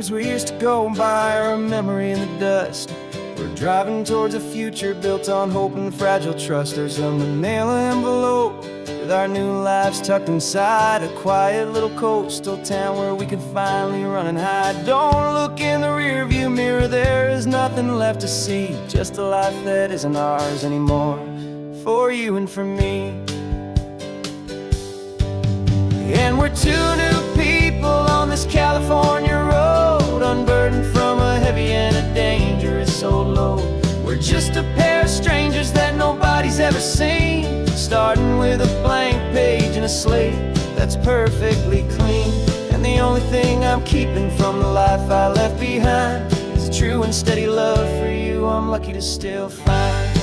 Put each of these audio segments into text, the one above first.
dreams we used to go by are a memory in the dust. We're driving towards a future built on hope and fragile trust. There's a manila envelope with our new lives tucked inside, a quiet little coastal town where we could finally run and hide. Don't look in the rearview mirror, there is nothing left to see, just a life that isn't ours anymore, for you and for me. And we're two new people on this California road, unburdened from a heavy and a dangerous old load. We're just a pair of strangers that nobody's ever seen, starting with a blank page and a slate that's perfectly clean. And the only thing I'm keeping from the life I left behind is a true and steady love for you I'm lucky to still find.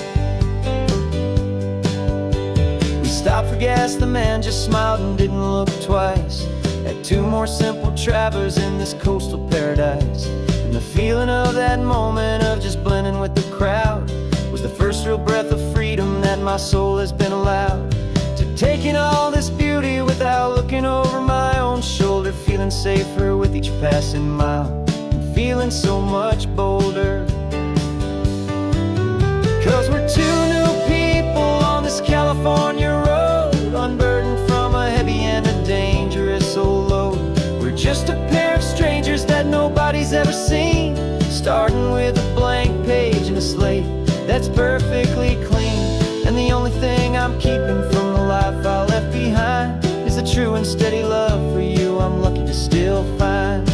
We stopped for gas, the man just smiled and didn't look twice. Had two more simple travelers in this coastal paradise. And the feeling of that moment of just blending with the crowd was the first real breath of freedom that my soul has been allowed to take in all this beauty without looking over my own shoulder, feeling safer with each passing mile and feeling so much bolder. Cause we're two new people on this California road, unburdened from a heavy and a dangerous old load. We're just a pair of strangers that nobody's ever seen, starting with a blank page and a slate that's perfectly clean. And the only thing I'm keeping from the life I left behind is the true and steady love for you I'm lucky to still find.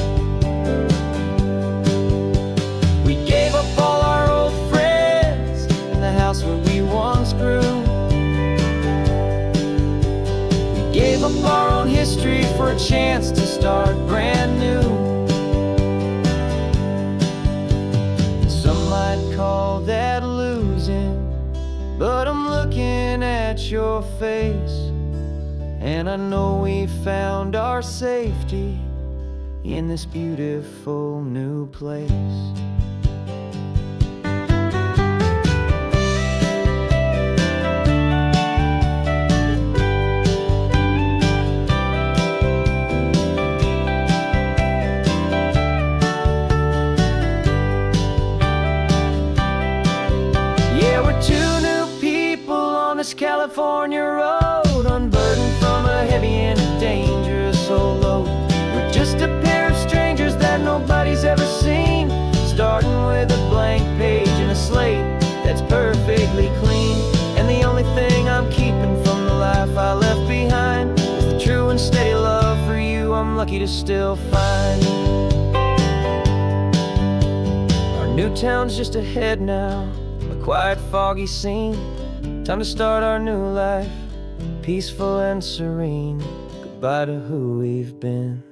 We gave up all our old friends and the house where we once grew. We gave up our own history for a chance to start brand new. Some might call that losing, but I'm looking at your face, and I know we found our safety in this beautiful new place. California road, unburdened from a heavy and a dangerous old load. We're just a pair of strangers that nobody's ever seen, starting with a blank page and a slate that's perfectly clean. And the only thing I'm keeping from the life I left behind is the true and steady love for you I'm lucky to still find. Our new town's just ahead now, a quiet foggy scene. Time to start our new life, peaceful and serene. Goodbye to who we've been.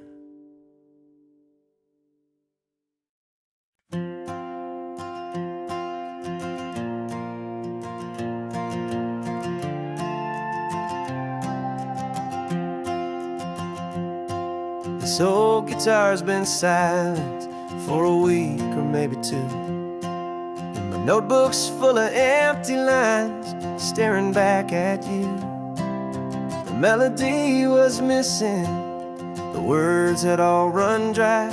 This old guitar's been silent for a week or maybe two. Notebooks full of empty lines, staring back at you. The melody was missing, the words had all run dry.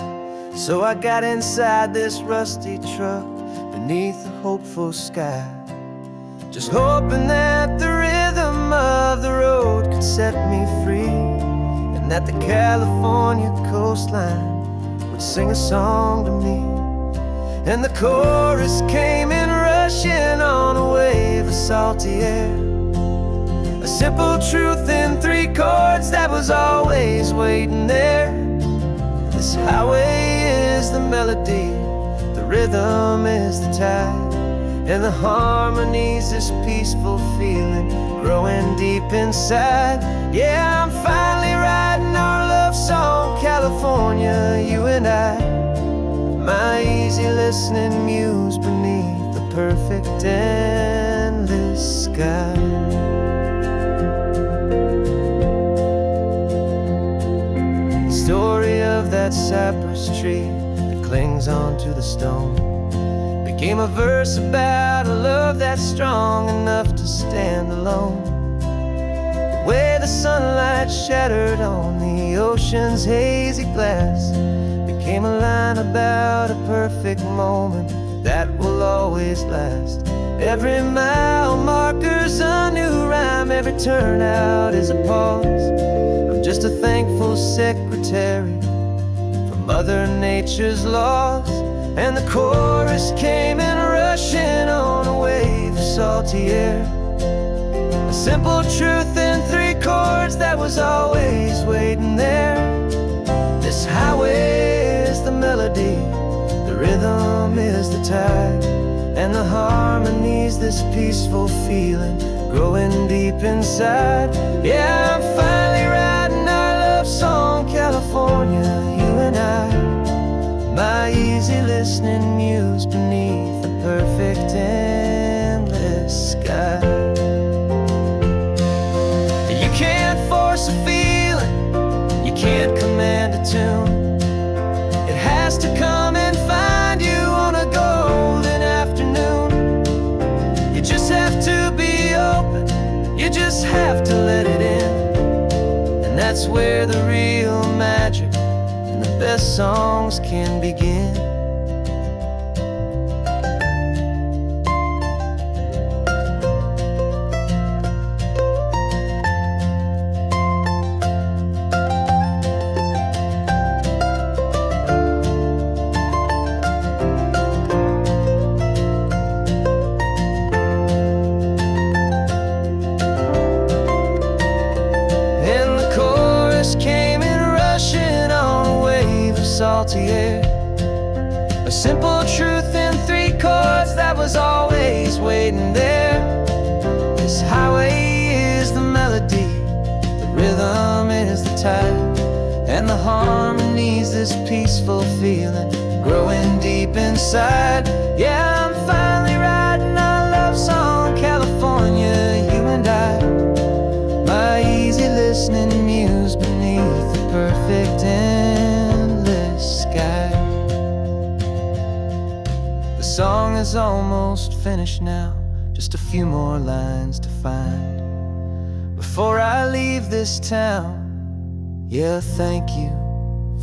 So I got inside this rusty truck beneath a hopeful sky, just hoping that the rhythm of the road could set me free, and that the California coastline would sing a song to me. And the chorus came in rushing on a wave of salty air, a simple truth in three chords that was always waiting there. This highway is the melody, the rhythm is the tide, and the harmony's this peaceful feeling growing deep inside. Yeah, I'm finally writing our love song, California, you and I. My easy listening muse beneath the perfect endless sky. The story of that cypress tree that clings onto the stone became a verse about a love that's strong enough to stand alone. The way the sunlight shattered on the ocean's hazy glass came a line about a perfect moment that will always last. Every mile marker's a new rhyme, every turnout is a pause. I'm just a thankful secretary for Mother Nature's laws. And the chorus came in rushing on a wave of salty air. A simple truth in 3 chords that was always waiting there. This highway is the melody, the rhythm is the tide, and the harmony's this peaceful feeling growing deep inside. Yeah, I'm finally writing our love song, California, you and I. My easy listening muse beneath the perfect endless sky. You can't force a feeling, you can't command a tune. It has to come and find you on a golden afternoon. You just have to be open, you just have to let it in. And that's where the real magic and the best songs can begin. Salty air, a simple truth in 3 chords that was always waiting there. This highway is the melody, the rhythm is the tide, and the harmony's this peaceful feeling growing deep inside. Yeah, I'm finally writing our love song, California, you and I. My easy listening muse beneath the perfect sky. The song is almost finished now, just a few more lines to find before I leave this town. Yeah, thank you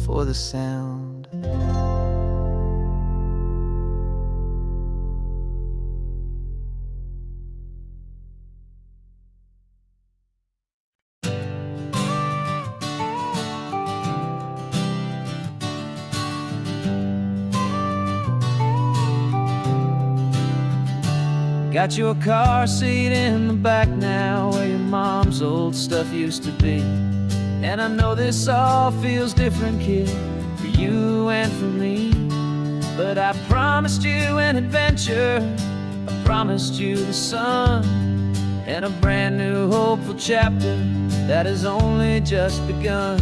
for the sound. Got your car seat in the back now, where your mom's old stuff used to be. And I know this all feels different, kid, for you and for me. But I promised you an adventure, I promised you the sun, and a brand new hopeful chapter that has only just begun.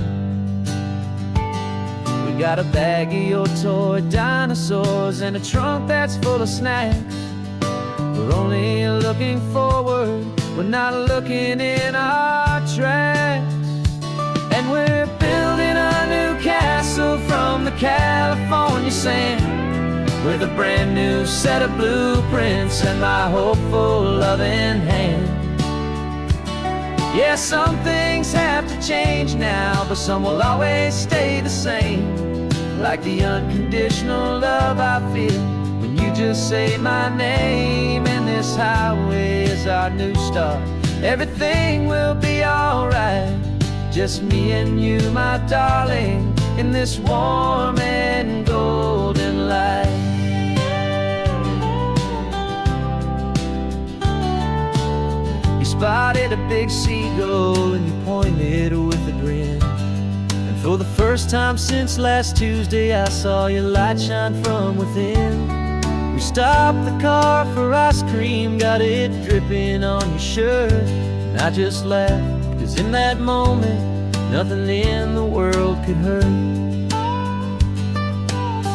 We got a bag of your toy dinosaurs and a trunk that's full of snacks. We're only looking forward, we're not looking in our tracks. And we're building a new castle from the California sand, with a brand new set of blueprints and my hopeful loving hand. Yeah, some things have to change now, but some will always stay the same. Like the unconditional love I feel when you just say my name. And this highway is our new start, everything will be alright. Just me and you, my darling, in this warm and golden light. You spotted a big seagull and you pointed with a grin. And for the first time since last Tuesday, I saw your light shine from within. We stopped the car for ice cream, got it dripping on your shirt. And I just laughed, 'cause in that moment, nothing in the world could hurt.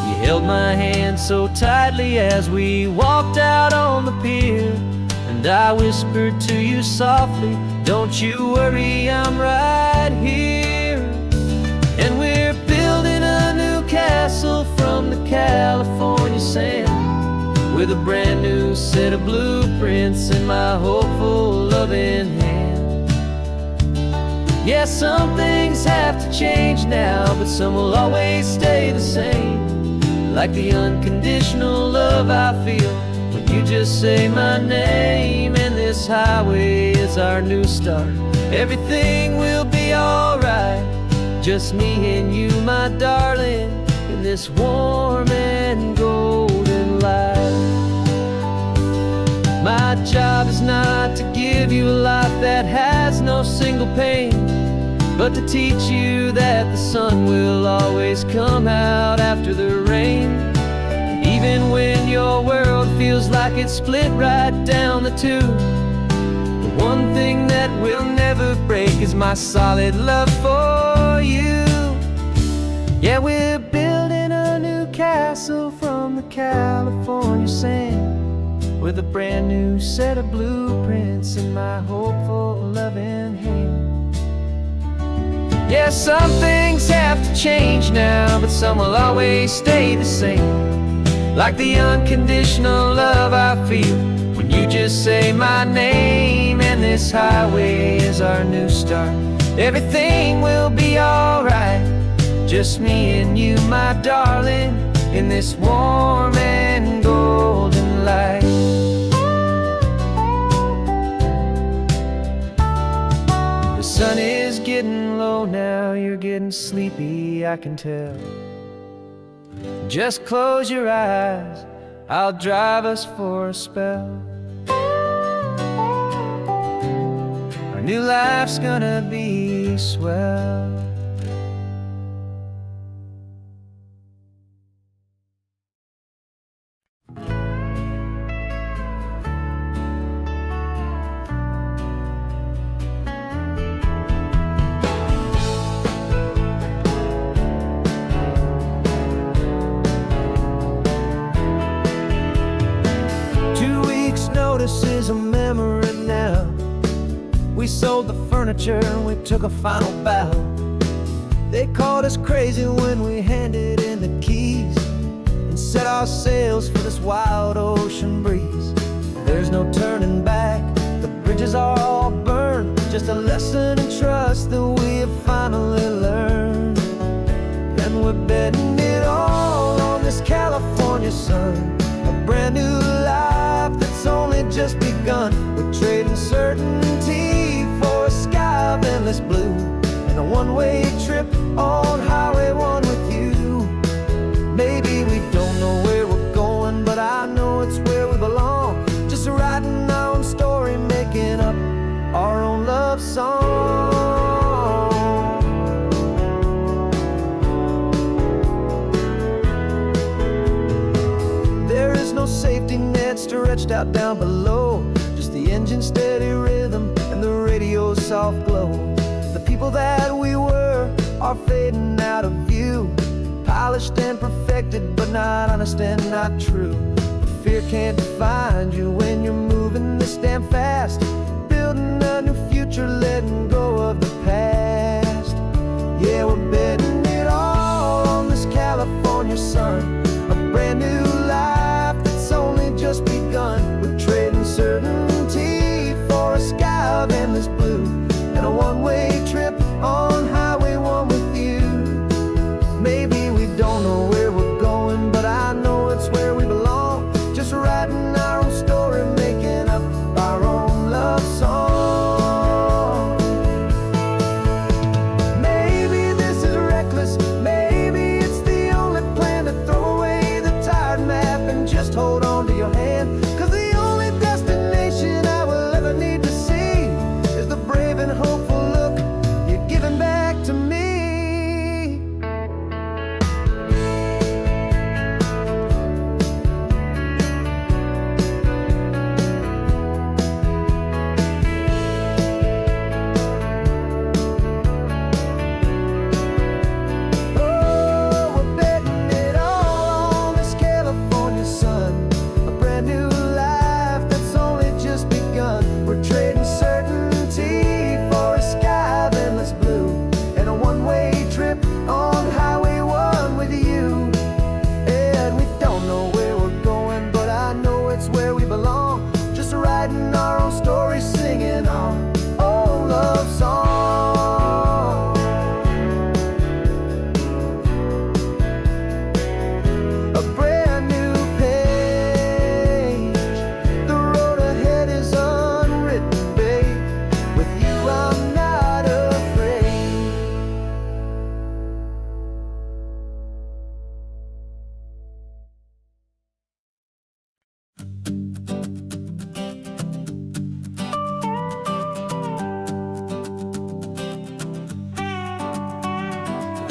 You held my hand so tightly as we walked out on the pier, and I whispered to you softly, don't you worry, I'm right here. And we're building a new castle from the California sand, with a brand new set of blueprints in my hopeful loving hand. Yeah, some things things have to change now, but some will always stay the same. Like the unconditional love I feel when you just say my name. And this highway is our new start. Everything will be alright, just me and you, my darling, in this warm and golden light. My job is not to give you a life that has no single pain, but to teach you that the sun will always come out after the rain. Even when your world feels like it's split right down the two, the one thing that will never break is my solid love for you. Yeah, we're building a new castle from the California sand, with a brand new set of blueprints in my hopeful, loving hand. Yeah, some things have to change now, but some will always stay the same. Like the unconditional love I feel when you just say my name. And this highway is our new start. Everything will be alright, just me and you, my darling, in this warm and golden light. The sun is getting low now, you're getting sleepy, I can tell. Just close your eyes, I'll drive us for a spell. Our new life's gonna be swell. Notice is a memory now. We sold the furniture and we took a final bow. They called us crazy when we handed in the keys and set our sails for this wild ocean breeze. There's no turning back, the bridges are all burned, just a lesson in trust that we have finally learned. And we're betting it all on this California sun, a brand new life that's only just begun. We're trading certainty for a sky of endless blue, and a one-way trip on Highway 1 with you. Maybe we don't know where we're going, but I know it's where we belong. Just writing our own story, making up our own love song. There is no safety net stretched out down below, just the engine's steady rhythm and the radio's soft glow. The people that we were are fading out of view, polished and perfected, but not honest and not true. Fear can't find you when you're moving this damn fast, building a new future, letting go of the past. Yeah, we're betting it all on this California sun, a brand new life that's only just begun. We're trading certainty for a sky of endless blue, and a one-way trip on Highway 1 with you. Maybe we don't know where we're going, but I know it's where we belong. Just writing our own story, making up our own love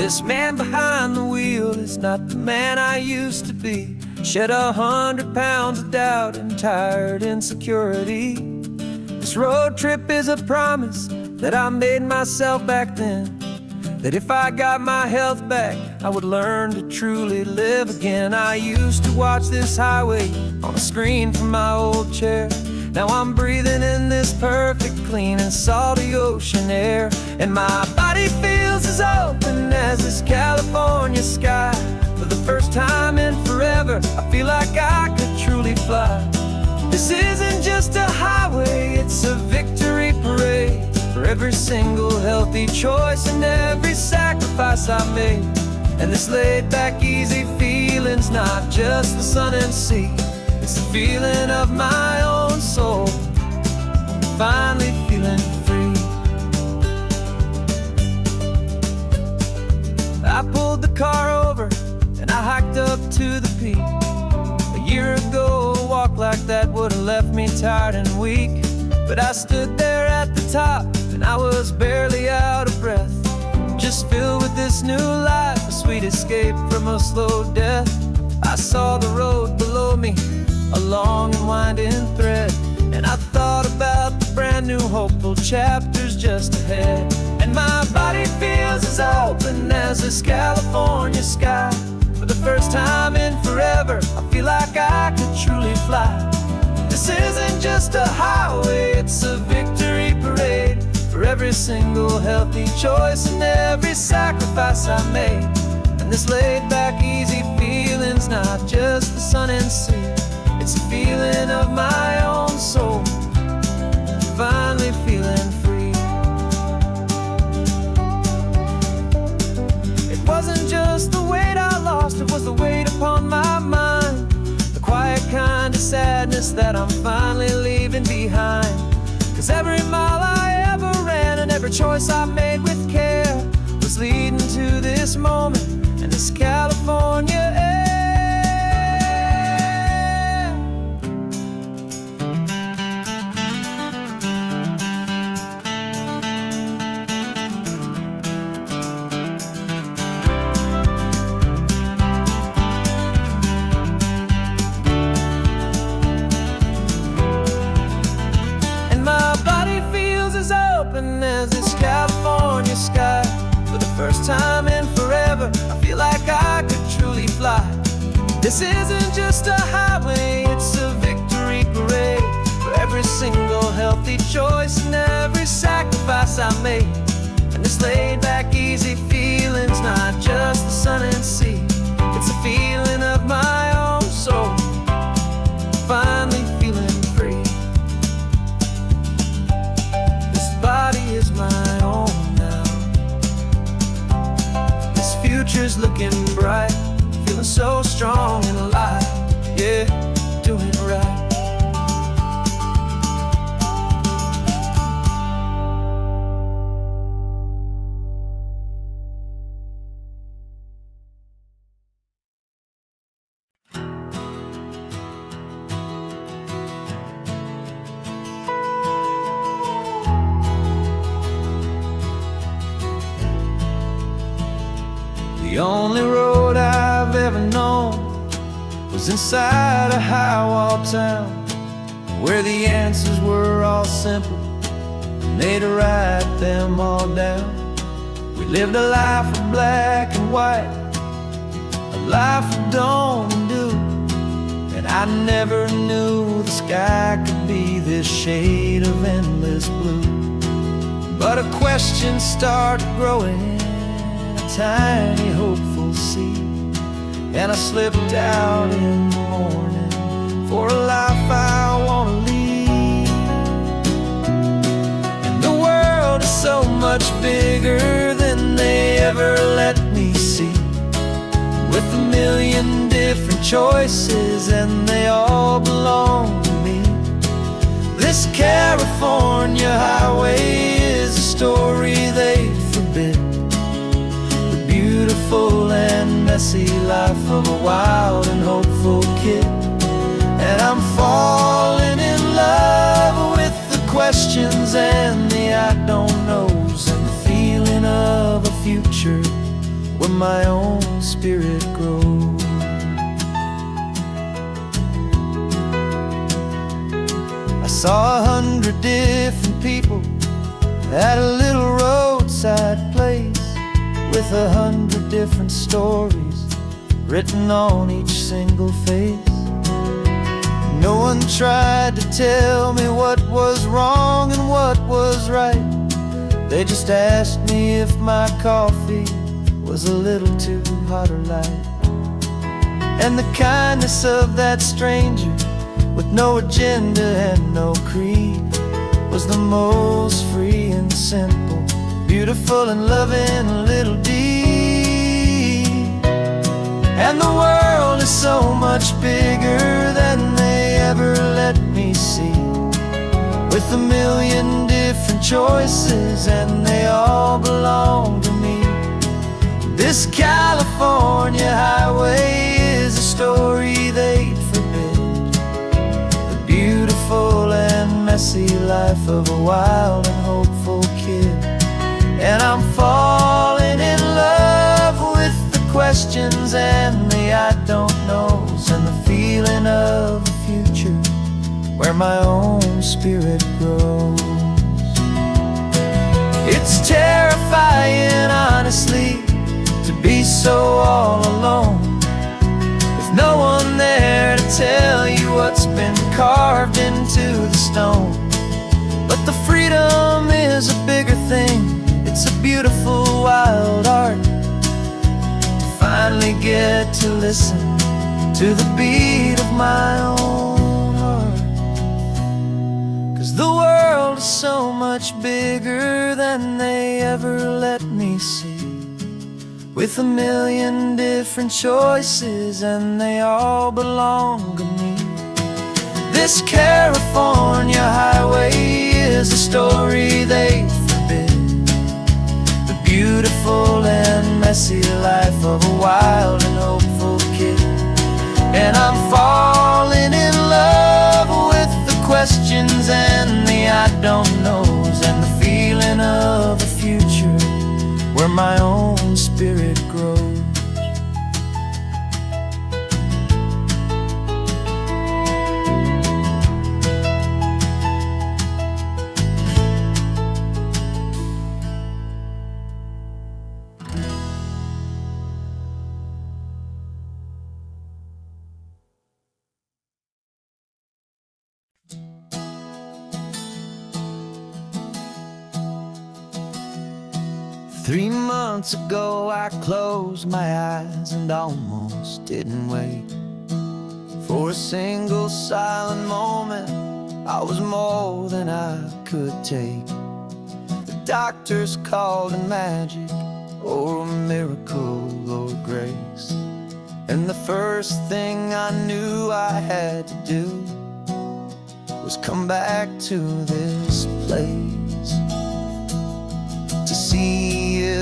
This man behind the wheel is not the man I used to be. Shed 100 pounds of doubt and tired insecurity. This road trip is a promise that I made myself back then, that if I got my health back, I would learn to truly live again. I used to watch this highway on a screen from my old chair. Now I'm breathing in this perfect, clean and salty ocean air. And my body feels as open as this California sky. For the first time in forever, I feel like I could truly fly. This isn't just a highway, it's a victory parade. For every single healthy choice and every sacrifice I made. And this laid back easy feeling's not just the sun and sea. It's the feeling of my own soul, finally feeling free. I pulled the car over and I hiked up to the peak. A year ago, a walk like that would have left me tired and weak. But I stood there at the top and I was barely out of breath, just filled with this new life, a sweet escape from a slow death. I saw the road below me, a long and winding thread, and I thought about the brand new hopeful chapters just ahead. And my body feels as open as this California sky. For the first time in forever, I feel like I could truly fly. This isn't just a highway, it's a victory parade. For every single healthy choice and every sacrifice I made. And this laid back easy feeling's not just the sun and sea. It's a feeling of my own soul, finally feeling free. It wasn't just the weight I lost, it was the weight upon my mind. The quiet kind of sadness that I'm finally leaving behind. 'Cause every mile I ever ran and every choice I made with care was leading to this moment and this California air. As this California sky. For the first time in forever, I feel like I could truly fly. This isn't just a highway, it's a victory parade. For every single healthy choice and every sacrifice I made. And this laid back easy feeling's not just the sun and sea. It's a feeling of my own soul, finally feeling free. Body is my own now. This future's looking bright, feeling so strong and alive. Yeah, doing it right. The only road I've ever known was inside a high-wall town, where the answers were all simple and they'd write them all down. We lived a life of black and white, a life of dawn and dew, and I never knew the sky could be this shade of endless blue. But a question started growing, tiny hopeful seed, and I slipped out in the morning for a life I want to lead. And the world is so much bigger than they ever let me see, with a million different choices and they all belong to me. This California highway is a story they forbid, beautiful and messy life of a wild and hopeful kid. And I'm falling in love with the questions and the I don't knows, and the feeling of a future where my own spirit grows. I saw 100 different people at a little roadside place, with 100 different stories written on each single face. No one tried to tell me what was wrong and what was right. They just asked me if my coffee was a little too hot or light. And the kindness of that stranger, with no agenda and no creed, was the most free and simple, beautiful and loving little deed. And the world is so much bigger than they ever let me see, with a million different choices and they all belong to me. This California highway is a story they'd forbid, the beautiful and messy life of a wild and hopeful kid. And I'm falling in love with the questions and the I don't knows, and the feeling of a future where my own spirit grows. It's terrifying, honestly, to be so all alone, with no one there to tell you what's been carved into the stone. But the freedom is a bigger thing. It's a beautiful wild art to finally get to listen to the beat of my own heart. 'Cause the world is so much bigger than they ever let me see, with a million different choices and they all belong to me. This California highway is a story they forbid, the beautiful and messy life of a wild and hopeful kid. And I'm falling in love with the questions and the I don't knows, and the feeling of a future where my own spirit grows. 3 months ago I closed my eyes and almost didn't wait for a single silent moment. I was more than I could take. The doctors called it magic, or a miracle, or grace. And the first thing I knew I had to do was come back to this place, to see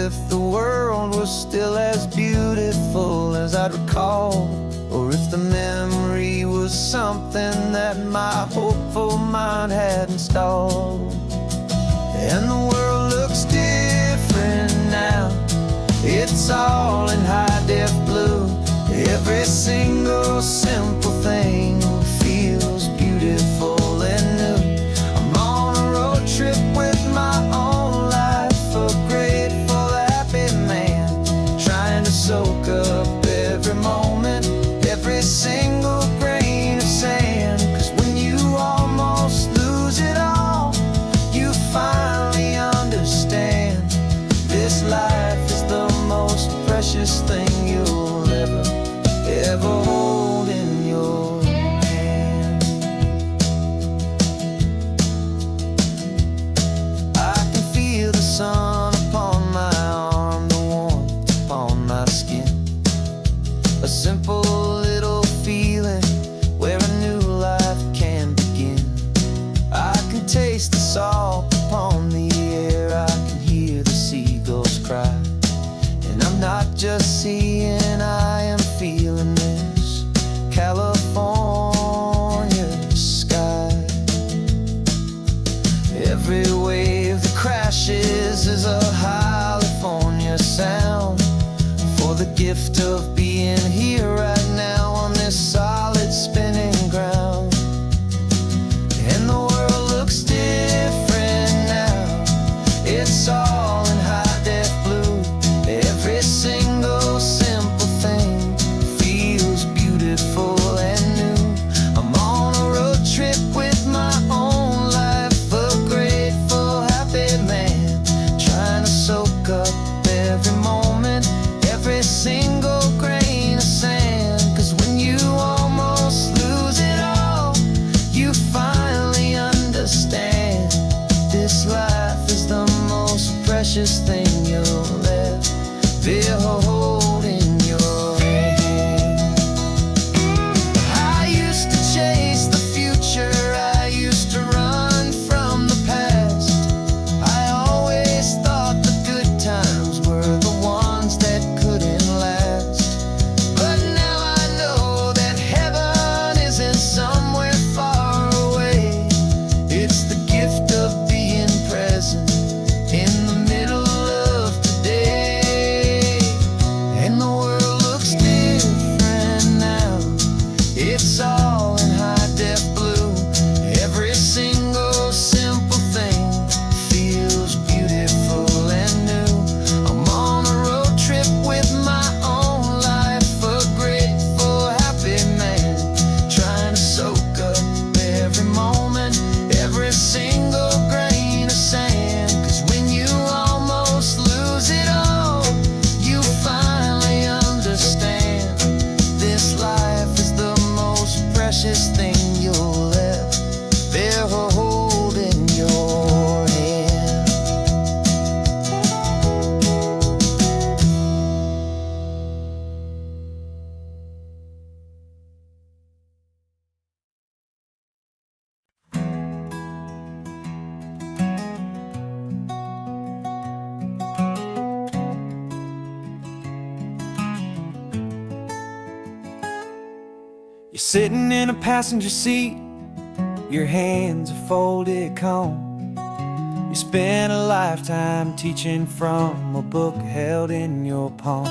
if the world was still as beautiful as I'd recall, or if the memory was something that my hopeful mind had installed. And the world looks different now, it's all in high-def blue. Every single simple thing feels beautiful and new. I'm on a road trip with my own life, a grateful, happy man, trying to soak up every moment, every single grain of sand. 'Cause when you almost lose it all, you finally understand this life is the most precious thing you'll ever hold in your hand. I can feel the sun upon my arm, the warmth upon my skin, a simple little feeling where a new life can begin. I can taste the salt upon the air, I can hear the seagulls cry, and I'm not just seeing, I am feeling this California sky. Every wave that crashes is a California sound, gift of being here right now on this solid spinning ground. And the world looks different now. It's all in high def blue. Every single simple thing feels beautiful and new. I'm on a road trip with my own life, a grateful, happy man, trying to soak up every moment, every single grain of sand. 'Cause when you almost lose it all, you finally understand this life is the most precious thing you'll ever hold in your hand. I used to chase the future, I used to run from the past. I always thought the good times were the ones that couldn't last. But now I know that heaven isn't somewhere far away. It's the gift of being present in the middle of today. And the world looks different now. It's all in high def blue. Every single simple thing feels beautiful and new. I'm on a road trip with my own life, a grateful, happy man, trying to soak up every moment, every single grain of sand. 'Cause when you almost lose it all, you finally understand this life is the most precious thing you'll ever hold in your hand. You're sitting in a passenger seat, your hands are folded calm. You spent a lifetime teaching from a book held in your palm.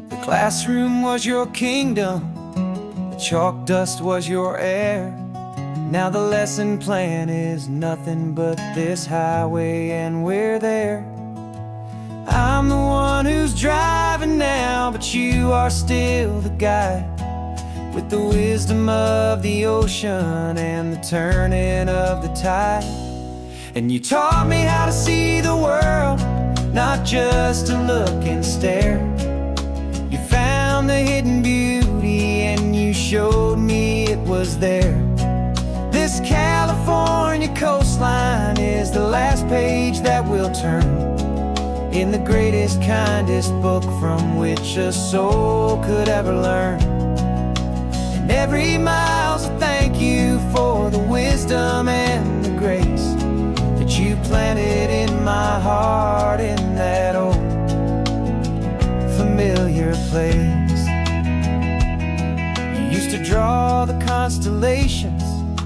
The classroom was your kingdom, the chalk dust was your air. Now the lesson plan is nothing but this highway and we're there. I'm the one who's driving now, but you are still the guide, with the wisdom of the ocean and the turning of the tide. And you taught me how to see the world, not just to look and stare. You found the hidden beauty and you showed me it was there. This California coastline is the last page that we'll turn in the greatest, kindest book from which a soul could ever learn. And every mile's a thank you for the wisdom and the grace that you planted in my heart in that old familiar place. You used to draw the constellations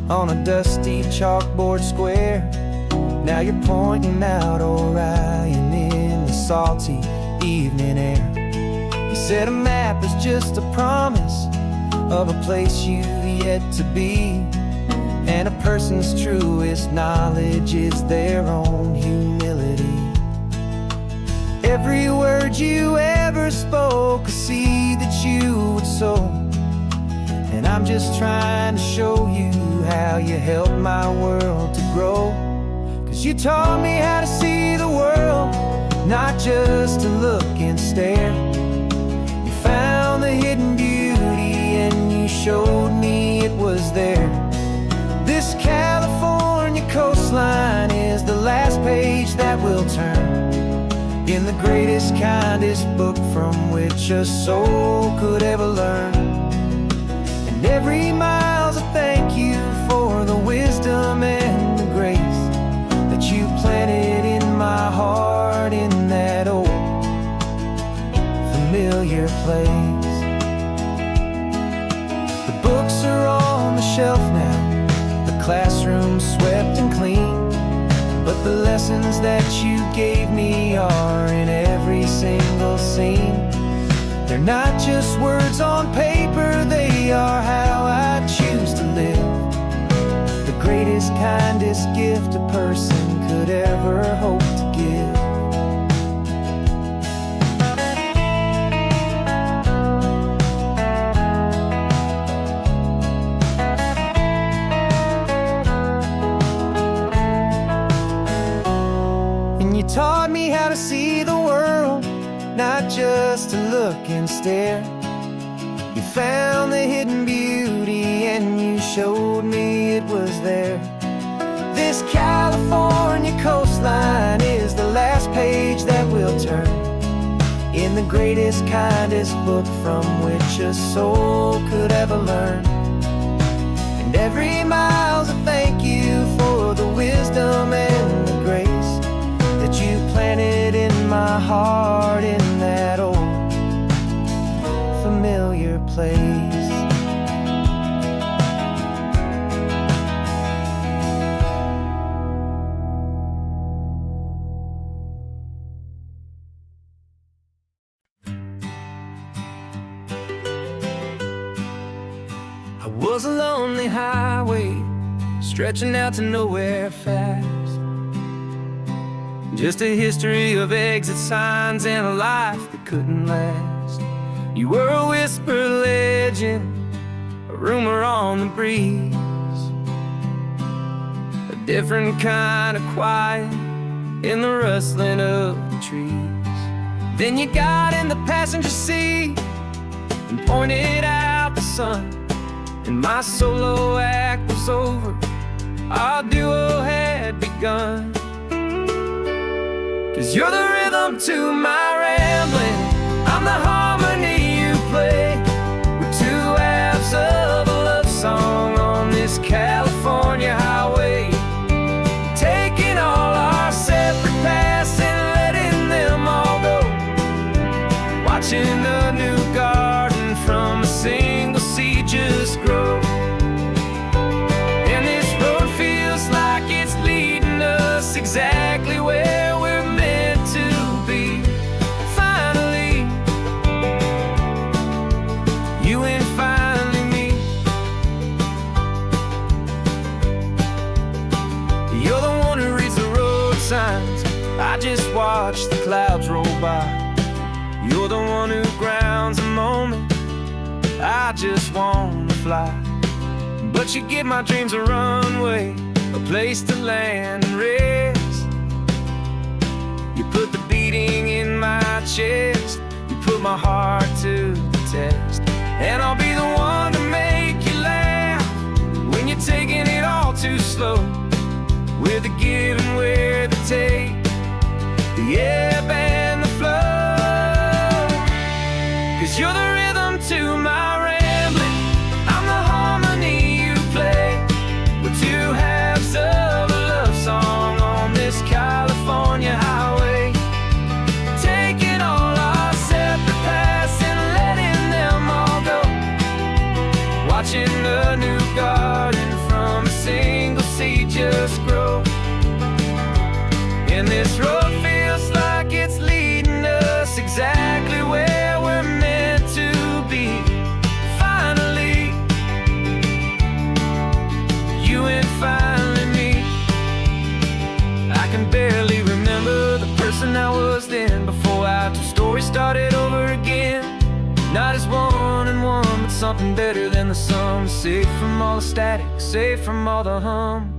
on a dusty chalkboard square. Now you're pointing out Orion in the salty evening air. You said a map is just a promise of a place you've yet to be, and a person's truest knowledge is their own humility. Every word you ever spoke, a seed that you would sow, and I'm just trying to show you how you helped my world to grow. 'Cause you taught me how to see the world, not just to look and stare. You found the hidden beauty and you showed me it was there. This California coastline is the last page that we'll turn in the greatest, kindest book from which a soul could ever learn. And every mile's a thank you for the wisdom and the grace that you planted in my heart in that old familiar place. The books are on the shelf now, the classroom swept and clean, but the lessons that you gave me are in every single scene. They're not just words on paper, they are how I choose to live. The greatest, kindest gift a person could ever hope to give. And you taught me how to see the world, not just to look and stare. You found the hidden beauty and you showed me it was there. This California coastline is the last page that we'll turn in the greatest, kindest book from which a soul could ever learn. And every mile's a thank you for the wisdom and the grace that you planted in my heart in that old familiar place. I was a lonely highway stretching out to nowhere fast. Just a history of exit signs and a life that couldn't last. You were a whisper legend, a rumor on the breeze, a different kind of quiet in the rustling of the trees. Then you got in the passenger seat and pointed out the sun, and my solo act was over, our duo had begun. 'Cause you're the rhythm to my rambling, I'm the harmony you play. We're two halves of a love song on this California highway, taking all our separate paths and letting them all go, watching a new garden from a single seed just grow. And this road feels like it's leading us exactly where we're meant to be. Finally, you and finally me. You're the one who reads the road signs, I just watch the clouds roll by. You're the one who grounds a moment, I just wanna fly. But you give my dreams a runway, a place to land and rest. You put the beating in my chest, you put my heart to the test. And I'll be the one to make you laugh when you're taking it all too slow. We're the give and we're the take, the ebb and the flow. 'Cause you're the rhythm to my rambling, I'm the harmony you play. We're two halves of a love song on this California highway, taking all our separate paths and letting them all go, watching a new garden from a single seed just grow. And this road feels like it's leading us exactly where we're meant to be. Finally, you and finally me. I can barely remember the person I was then, before our two stories started over again. Not as one and one, but something better than the sum. Safe from all the static, safe from all the hum.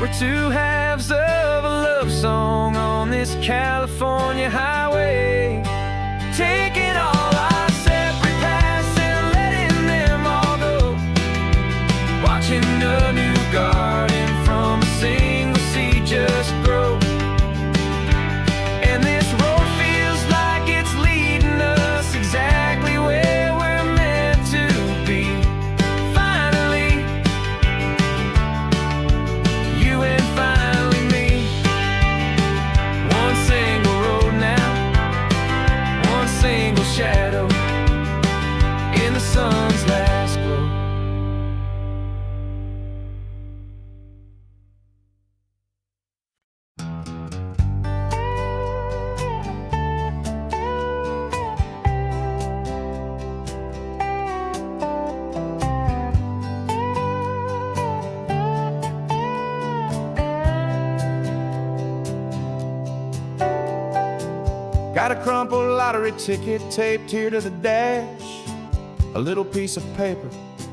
We're two halves of a love song on this California highway, taking all our separate paths and letting them all go, watching a new garden from a single seed just grow. And this road feels like it's leading us exactly where we're meant to be. Finally, you and finally me. One single road now, Got a crumpled lottery ticket taped here to the dash, a little piece of paper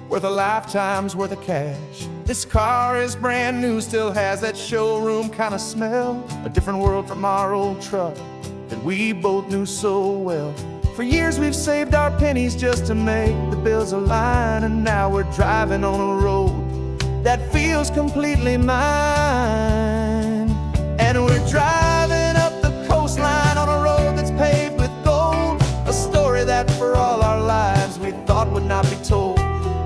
worth a lifetime's worth of cash. This car is brand new, still has that showroom kind of smell, a different world from our old truck that we both knew so well. For years we've saved our pennies just to make the bills align, and now we're driving on a road that feels completely mine. And we're driving up the coastline on a road that's paved with gold, a story that for all our lives we thought would not be told.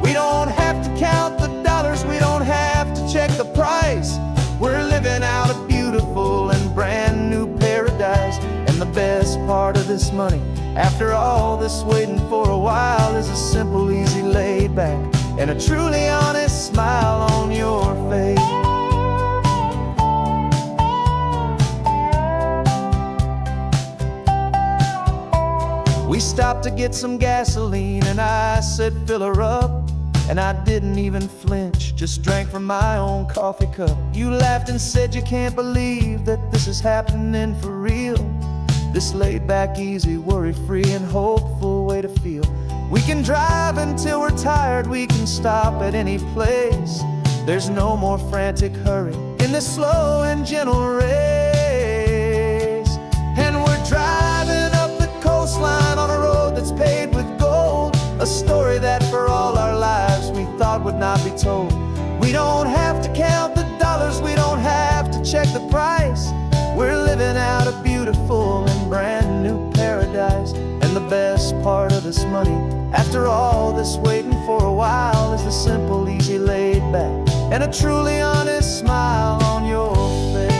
We don't have to count the dollars, we don't have to check the price. We're living out a beautiful and brand new paradise. And the best part of this money, after all this waiting for a while, is a simple, easy, laid back, and a truly honest smile on your face. We stopped to get some gasoline, and I said, fill her up. And I didn't even flinch, just drank from my own coffee cup. You laughed and said you can't believe that this is happening for real. This laid back, easy, worry-free and hopeful way to feel. We can drive until we're tired, we can stop at any place. There's no more frantic hurry in this slow and gentle race. And we're driving up the coastline on a road that's paved with gold, a story that for all our lives we thought would not be told. We don't have to count the dollars, we don't have to check the price. We're living out a beautiful and brand new paradise. And the best part of this money, after all this waiting for a while, is the simple, easy, laid back, and a truly honest smile on your face.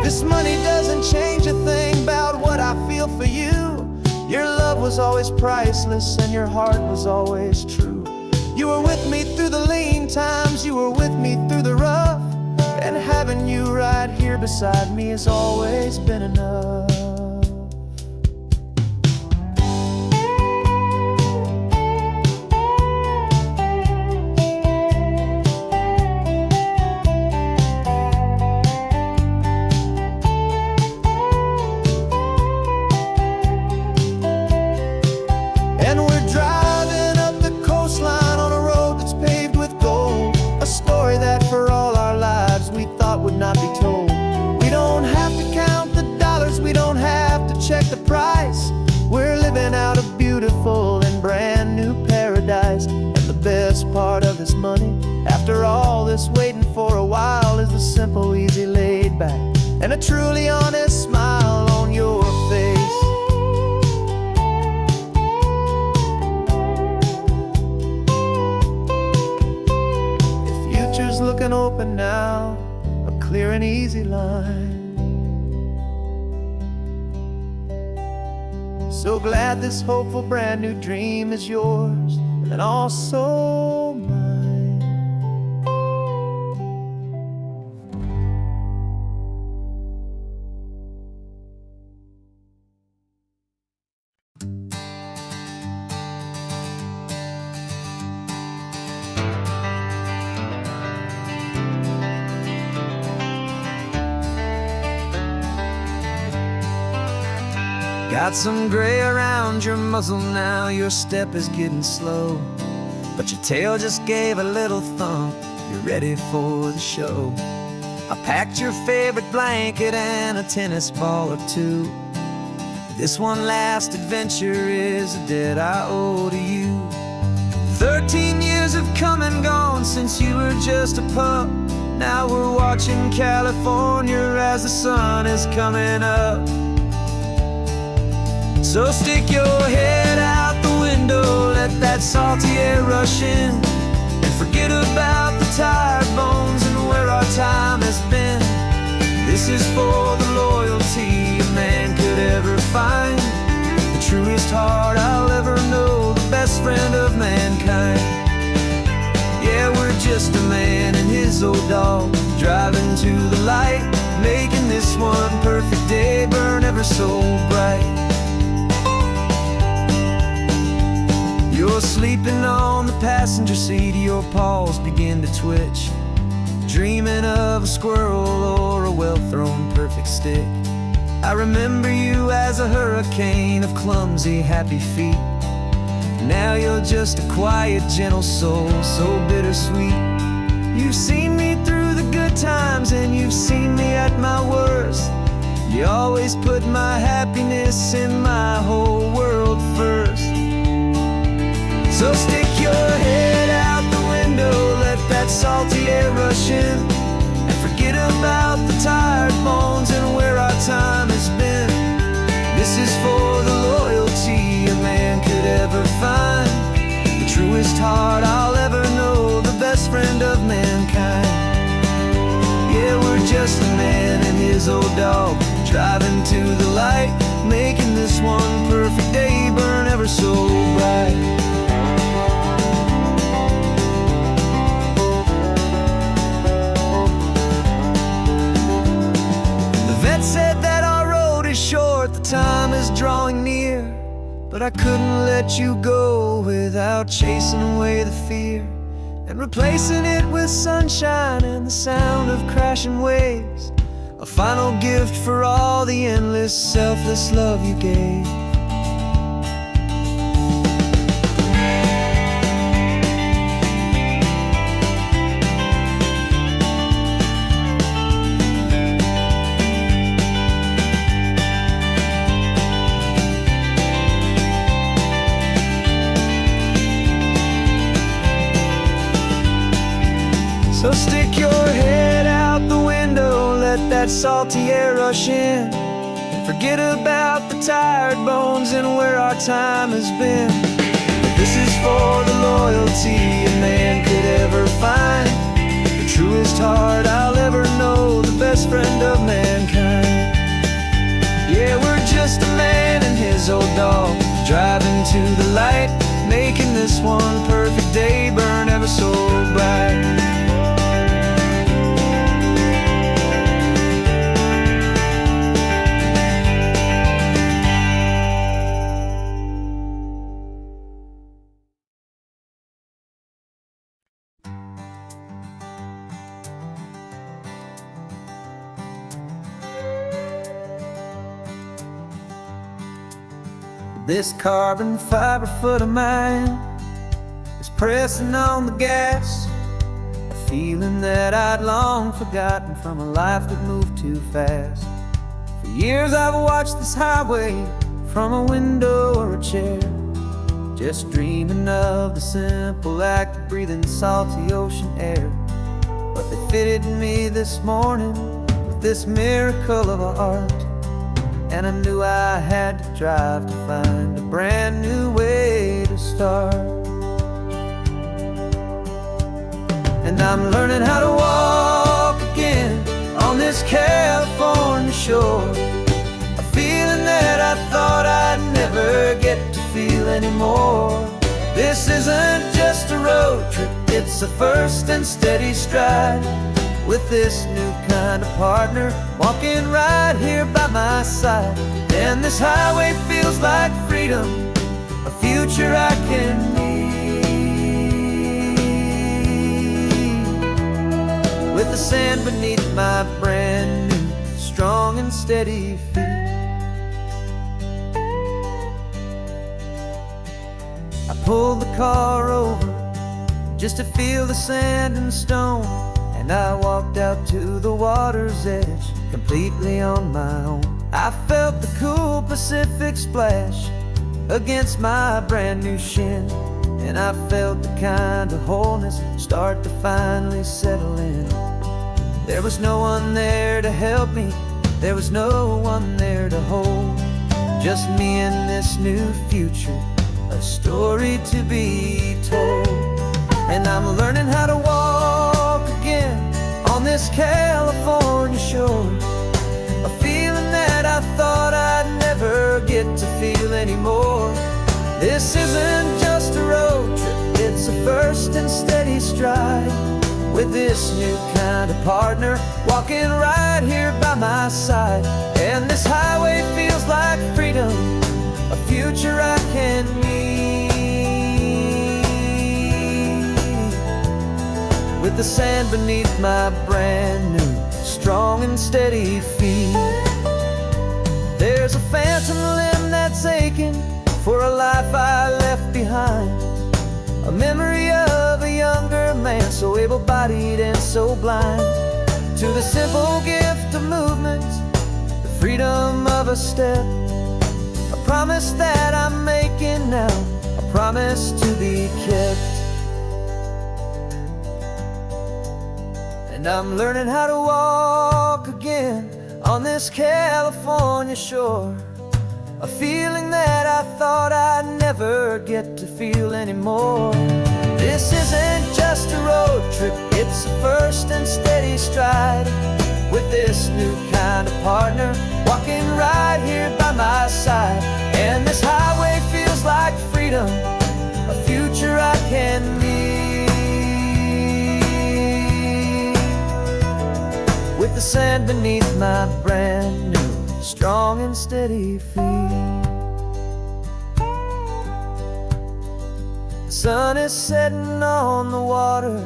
This money doesn't change a thing about what I feel for you. Your love was always priceless and your heart was always true. You were with me through the lean times, you were with me through the rough, and having you right here beside me has always been enough. Not be told. We don't have to count the dollars, we don't have to check the price. We're living out a beautiful and brand new paradise. And the best part of this money, after all this waiting for a while, is the simple, easy, laid back, and a truly honest smile on your face. The future's looking open now, clear and easy line. So glad this hopeful brand new dream is yours, and also mine. Got some gray around your muzzle now, your step is getting slow, but your tail just gave a little thump, you're ready for the show. I packed your favorite blanket and a tennis ball or two. This one last adventure is a debt I owe to you. 13 years have come and gone since you were just a pup. Now we're watching California as the sun is coming up. So stick your head out the window, let that salty air rush in, and forget about the tired bones and where our time has been. This is for the loyalty a man could ever find, the truest heart I'll ever know, the best friend of mankind. Yeah, we're just a man and his old dog, driving to the light, making this one perfect day burn ever so bright. You're sleeping on the passenger seat, your paws begin to twitch. dreaming of a squirrel or a well-thrown perfect stick. I remember you as a hurricane of clumsy, happy feet. Now you're just a quiet, gentle soul, so bittersweet. You've seen me through the good times and you've seen me at my worst. You always put my happiness in my whole world first. So stick your head out the window, let that salty air rush in, and forget about the tired bones and where our time has been. This is for the loyalty a man could ever find, the truest heart I'll ever know, the best friend of mankind. Yeah, we're just a man and his old dog, driving to the light, making this one perfect day burn ever so bright. Said that our road is short, the time is drawing near, but I couldn't let you go without chasing away the fear and replacing it with sunshine and the sound of crashing waves, a final gift for all the endless, selfless love you gave. So stick your head out the window, let that salty air rush in, and forget about the tired bones and where our time has been. This is for the loyalty a man could ever find, the truest heart I'll ever know, the best friend of mankind. Yeah, we're just a man and his old dog, driving to the light, making this one perfect day burn ever so bright. This carbon fiber foot of mine is pressing on the gas, a feeling that I'd long forgotten from a life that moved too fast. For years I've watched this highway from a window or a chair, just dreaming of the simple act of breathing salty ocean air. But they fitted me this morning with this miracle of art, and I knew I had to drive to find a brand new way to start. And I'm learning how to walk again on this California shore, a feeling that I thought I'd never get to feel anymore. This isn't just a road trip, it's a first and steady stride, with this new kind of partner walking right here by my side. And this highway feels like freedom, a future I can need, with the sand beneath my brand new, strong and steady feet. I pulled the car over just to feel the sand and stone, and I walked out to the water's edge, completely on my own. I felt the cool Pacific splash against my brand new shin, and I felt the kind of wholeness start to finally settle in. There was no one there to help me, there was no one there to hold, just me and this new future, a story to be told. And I'm learning how to walk again on this California shore, a feeling that I thought I'd never get to feel anymore. This isn't just a road trip, it's a first and steady stride, with this new kind of partner walking right here by my side. And this highway feels like freedom, a future I can need, with the sand beneath my brand new, strong and steady feet. There's a phantom limb that's aching for a life I left behind, a memory of a younger man, so able-bodied and so blind, to the simple gift of movement, the freedom of a step, a promise that I'm making now, a promise to be kept. And I'm learning how to walk again on this California shore, a feeling that I thought I'd never get to feel anymore. This isn't just a road trip, it's a first and steady stride, with this new kind of partner walking right here by my side. And this highway feels like freedom, a future I can meet, with the sand beneath my brand new, strong and steady feet. The sun is setting on the water,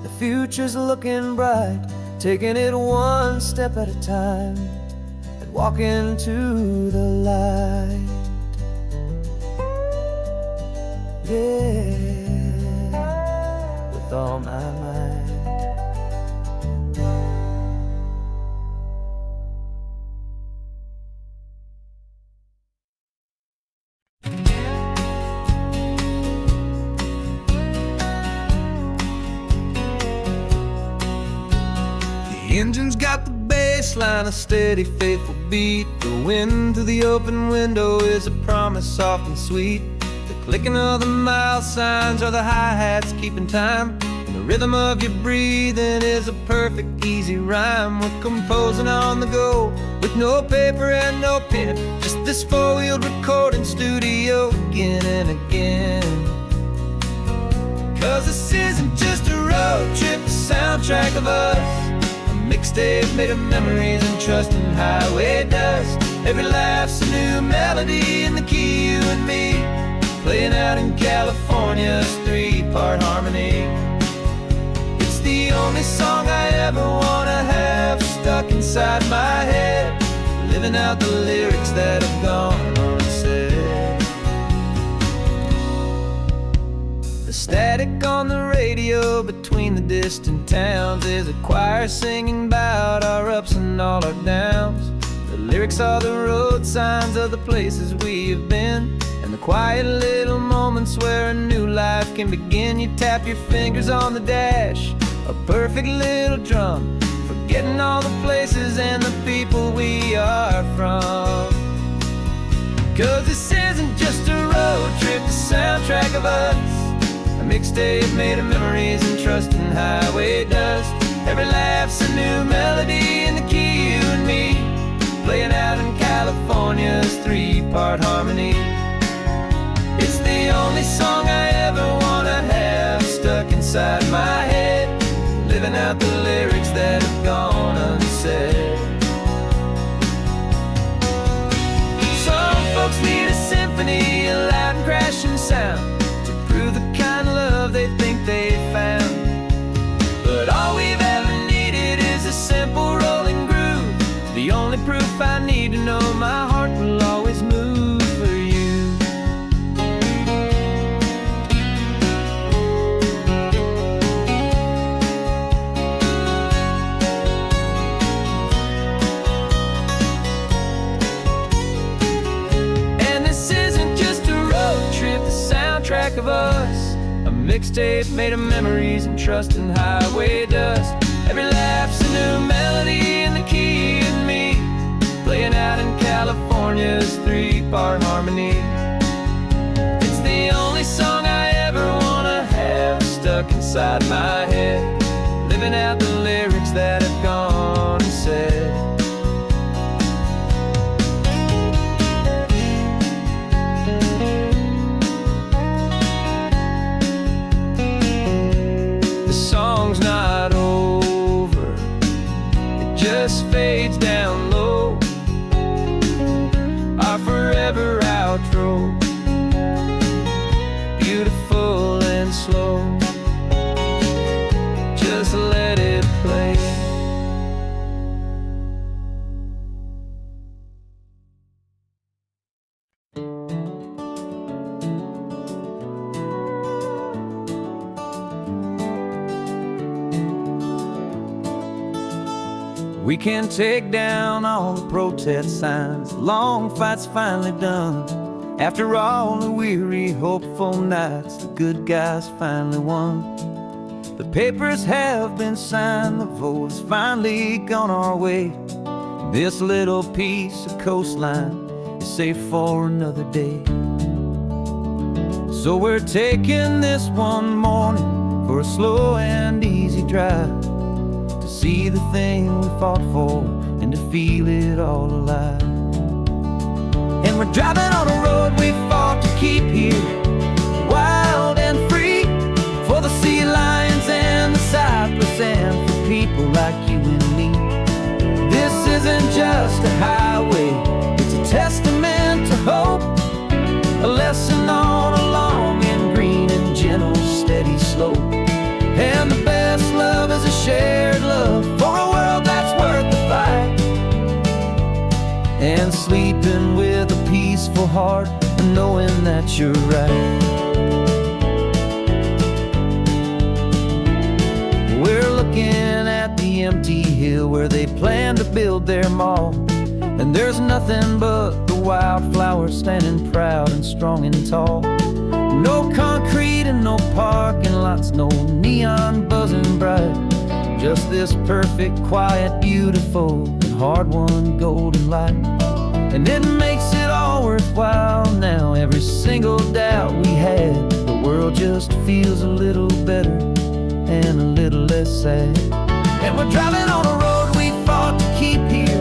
the future's looking bright, taking it one step at a time and walking to the light. Yeah, with all my might. The engine's got the bass line, a steady, faithful beat. The wind through the open window is a promise soft and sweet. The clicking of the mile signs are the hi-hats keeping time, and the rhythm of your breathing is a perfect, easy rhyme. We're composing on the go, with no paper and no pen, just this four-wheeled recording studio again and again. 'Cause this isn't just a road trip, the soundtrack of us, mixtape made of memories and trust in highway dust. Every laugh's a new melody in the key, you and me, playing out in California's three-part harmony. It's the only song I ever wanna have stuck inside my head, living out the lyrics that have gone unsaid. The static on the radio between the distant towns is a choir singing about our ups and all our downs. The lyrics are the road signs of the places we have been, and the quiet little moments where a new life can begin. You tap your fingers on the dash, a perfect little drum, forgetting all the places and the people we are from. 'Cause this isn't just a road trip, the soundtrack of us, a mixtape made of memories and trust in highway dust. Every laugh's a new melody in the key, you and me, playing out in California's three-part harmony. It's the only song I ever wanna have stuck inside my head, living out the lyrics that have gone unsaid. Some folks need a symphony, a loud and crashing sound, the kind of love they think they found. But all we've ever needed is a simple rolling groove, the only proof I need to know my heart will always move for you. And this isn't just a road trip, the soundtrack of us, a mixtape made of memories and trust in highway dust. Every laugh's a new melody in the key, and me, playing out in California's three-part harmony. It's the only song I ever wanna have stuck inside my head, living out the lyrics that have gone unsaid. Not over, it just fades down low, our forever outro, beautiful and slow, just let it play. We can take down all the protest signs, long fight's finally done. After all the weary, hopeful nights, the good guys finally won. The papers have been signed, the vote has finally gone our way. This little piece of coastline is safe for another day. So we're taking this one morning for a slow and easy drive, to see the thing we fought for and to feel it all alive. And we're driving on a road we fought to keep here, wild and free, for the sea lions and the cypress and for people like you and me. This isn't just a highway, it's a testament to hope, a lesson on a long and green and gentle steady slope. And the best love is a shared love for a world that's worth the fight, and sleeping with a peaceful heart and knowing that you're right. We're looking at the empty hill where they plan to build their mall, and there's nothing but the wildflowers standing proud and strong and tall. No concrete and no parking lots, no neon buzzing bright, just this perfect, quiet, beautiful, and hard-won golden light. And it makes it all worthwhile now, every single doubt we had. The world just feels a little better and a little less sad. And we're driving on a road we fought to keep here,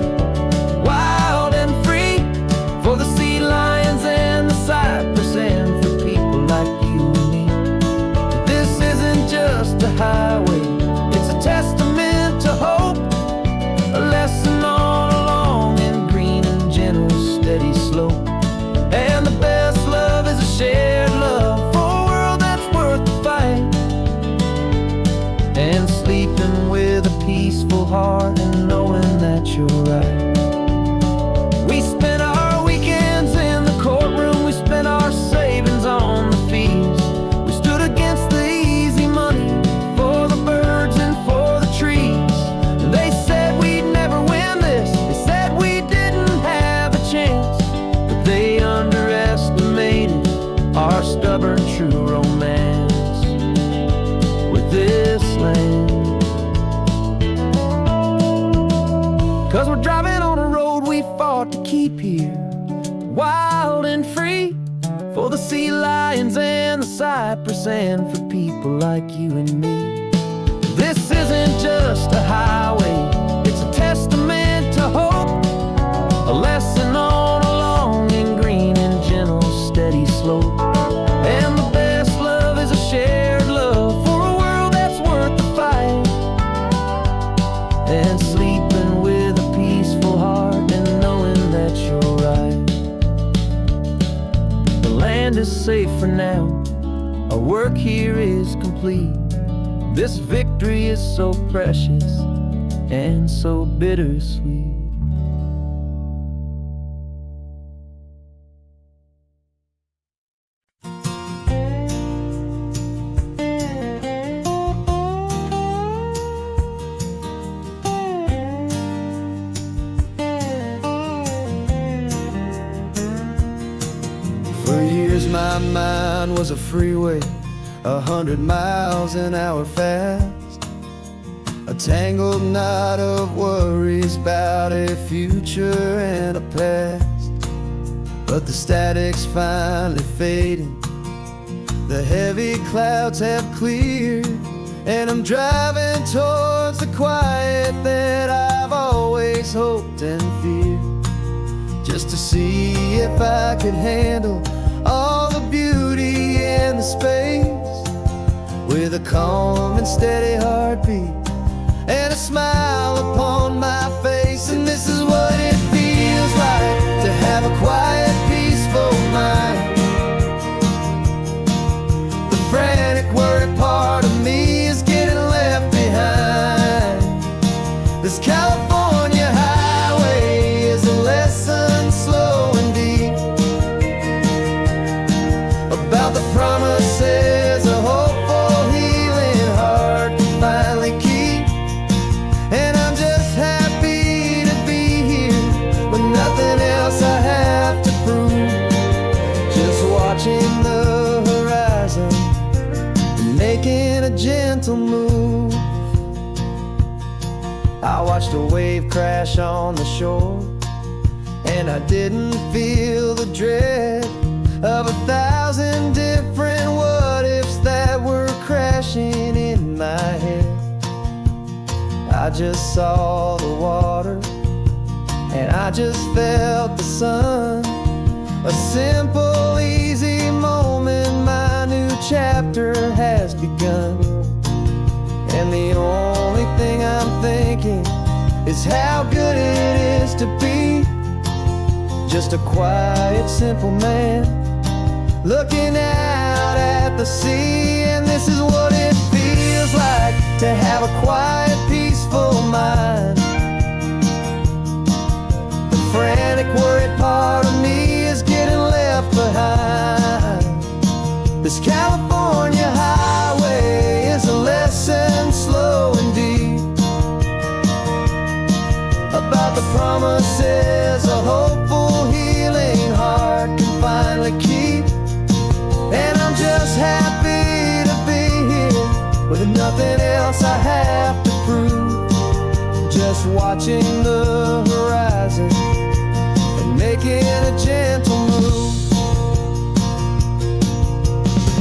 wild and free, for the sea lions and the cypress and for people like you and me. This isn't just a highway, it's a testament to hope, a lesson on a long and green and gentle steady slope. And the best love is a shared love for a world that's worth the fight, and sleeping with a peaceful heart and knowing that you're right. We spent our weekends in the courtroom, we spent our savings on the fees. We stood against the easy money for the birds and for the trees. And they said we'd never win this, they said we didn't have a chance, but they underestimated our stubborn true romance with this land. 'Cause we're driving on a road we fought to keep here, wild and free, for the sea lions and the cypress and for people like you and me. This isn't just a highway, it's a testament to hope, a lesson on a long and green and gentle steady slope. And the best love is a shared love for a world that's worth the fight, and sleeping with a peaceful heart and knowing that you're right. The land is safe for now, our work here is complete. This victory is so precious and so bittersweet. For years my mind was a freeway, 100 miles an hour fast, a tangled knot of worries about a future and a past. But the static's finally fading, the heavy clouds have cleared, and I'm driving towards the quiet that I've always hoped and feared, just to see if I could handle all the beauty and the space, with a calm and steady heartbeat and a smile upon my face. And this is what it feels like to have a quiet, peaceful mind. The frantic, worried part of me is getting left behind. I watched a wave crash on the shore, and I didn't feel the dread of 1,000 different what-ifs that were crashing in my head. I just saw the water, and I just felt the sun. A simple, easy moment, my new chapter has begun. And the only thing I'm thinking is how good it is to be just a quiet, simple man looking out at the sea. And this is what it feels like to have a quiet, peaceful mind. The frantic, worried part of me is getting left behind. This California highway is a lesson, slow and deep, about the promises a hopeful, healing heart can finally keep. And I'm just happy to be here with nothing else I have to prove, just watching the horizon and making a gentle move.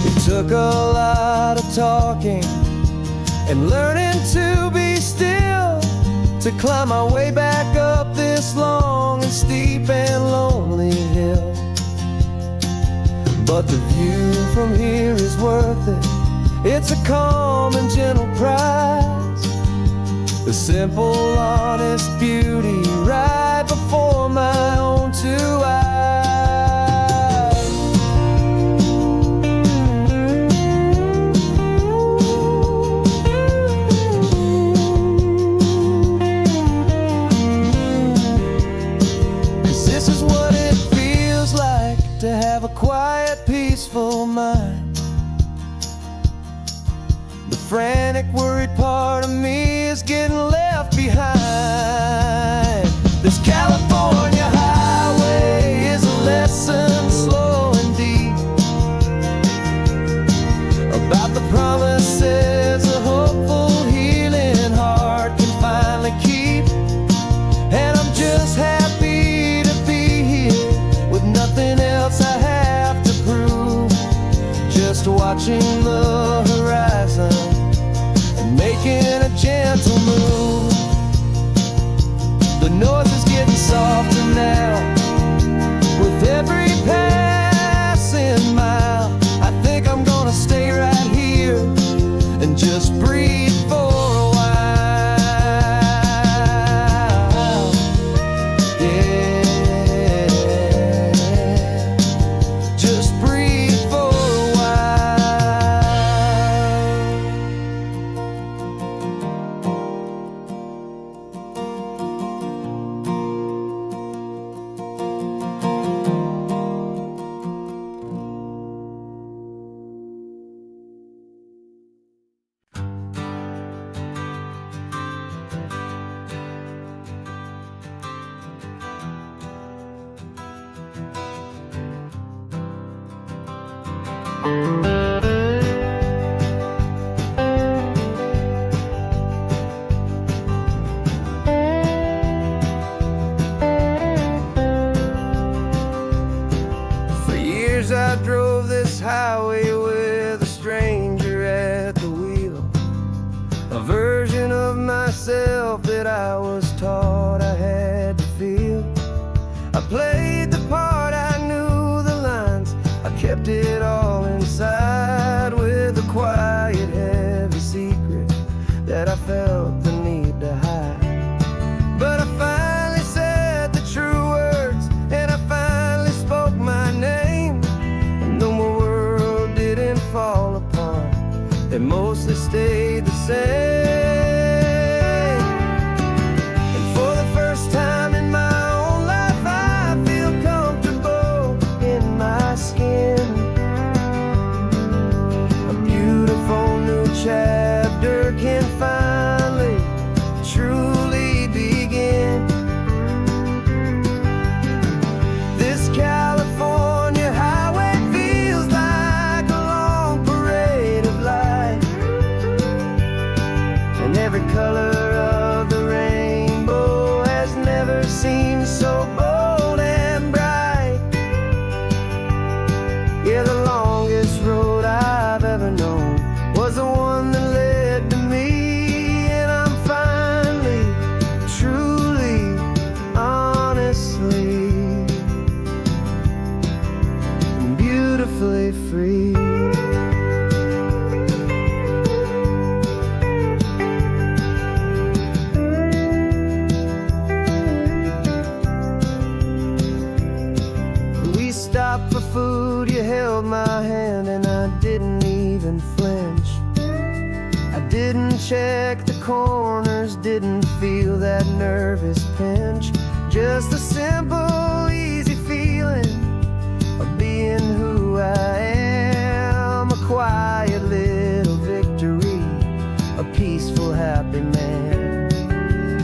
It took a lot of talking and learning to be still to climb my way back up this long and steep and lonely hill. But the view from here is worth it. It's a calm and gentle prize, the simple, honest beauty right before my own two eyes. 'Cause this is what it feels like to have a quiet, peaceful mind. The frantic, worried part of me is getting left behind. This California highway is a lesson, slow and deep, about the promises a hopeful, healing heart can finally keep. And I'm just happy to be here with nothing else I have to prove, just watching the horizon and making a gentle move. The noise is getting softer now with every passing mile. I think I'm gonna stay right here and just breathe for a while. Yeah, just breathe for a while. For years I drove this highway with a stranger at the wheel, a version of myself that I was taught I had to feel. I played the part, I knew the lines, I kept it all inside with a quiet, heavy secret that I felt the need to hide. But I finally said the true words, and I finally spoke my name. And though my world didn't fall apart, it mostly stayed the same. And for the first time in my own life, I feel comfortable in my skin. A beautiful new chapter can finally truly begin. This California highway feels like a long parade of light, and every color of the rainbow seemed so bold and bright. Yeah, the longest road I've ever known was the one that led to me. And I'm finally, truly, honestly, and beautifully free. We stopped for food, you held my hand, and I didn't even flinch. I didn't check the corners, didn't feel that nervous pinch. Just a simple, easy feeling of being who I am. A quiet little victory, a peaceful, happy man.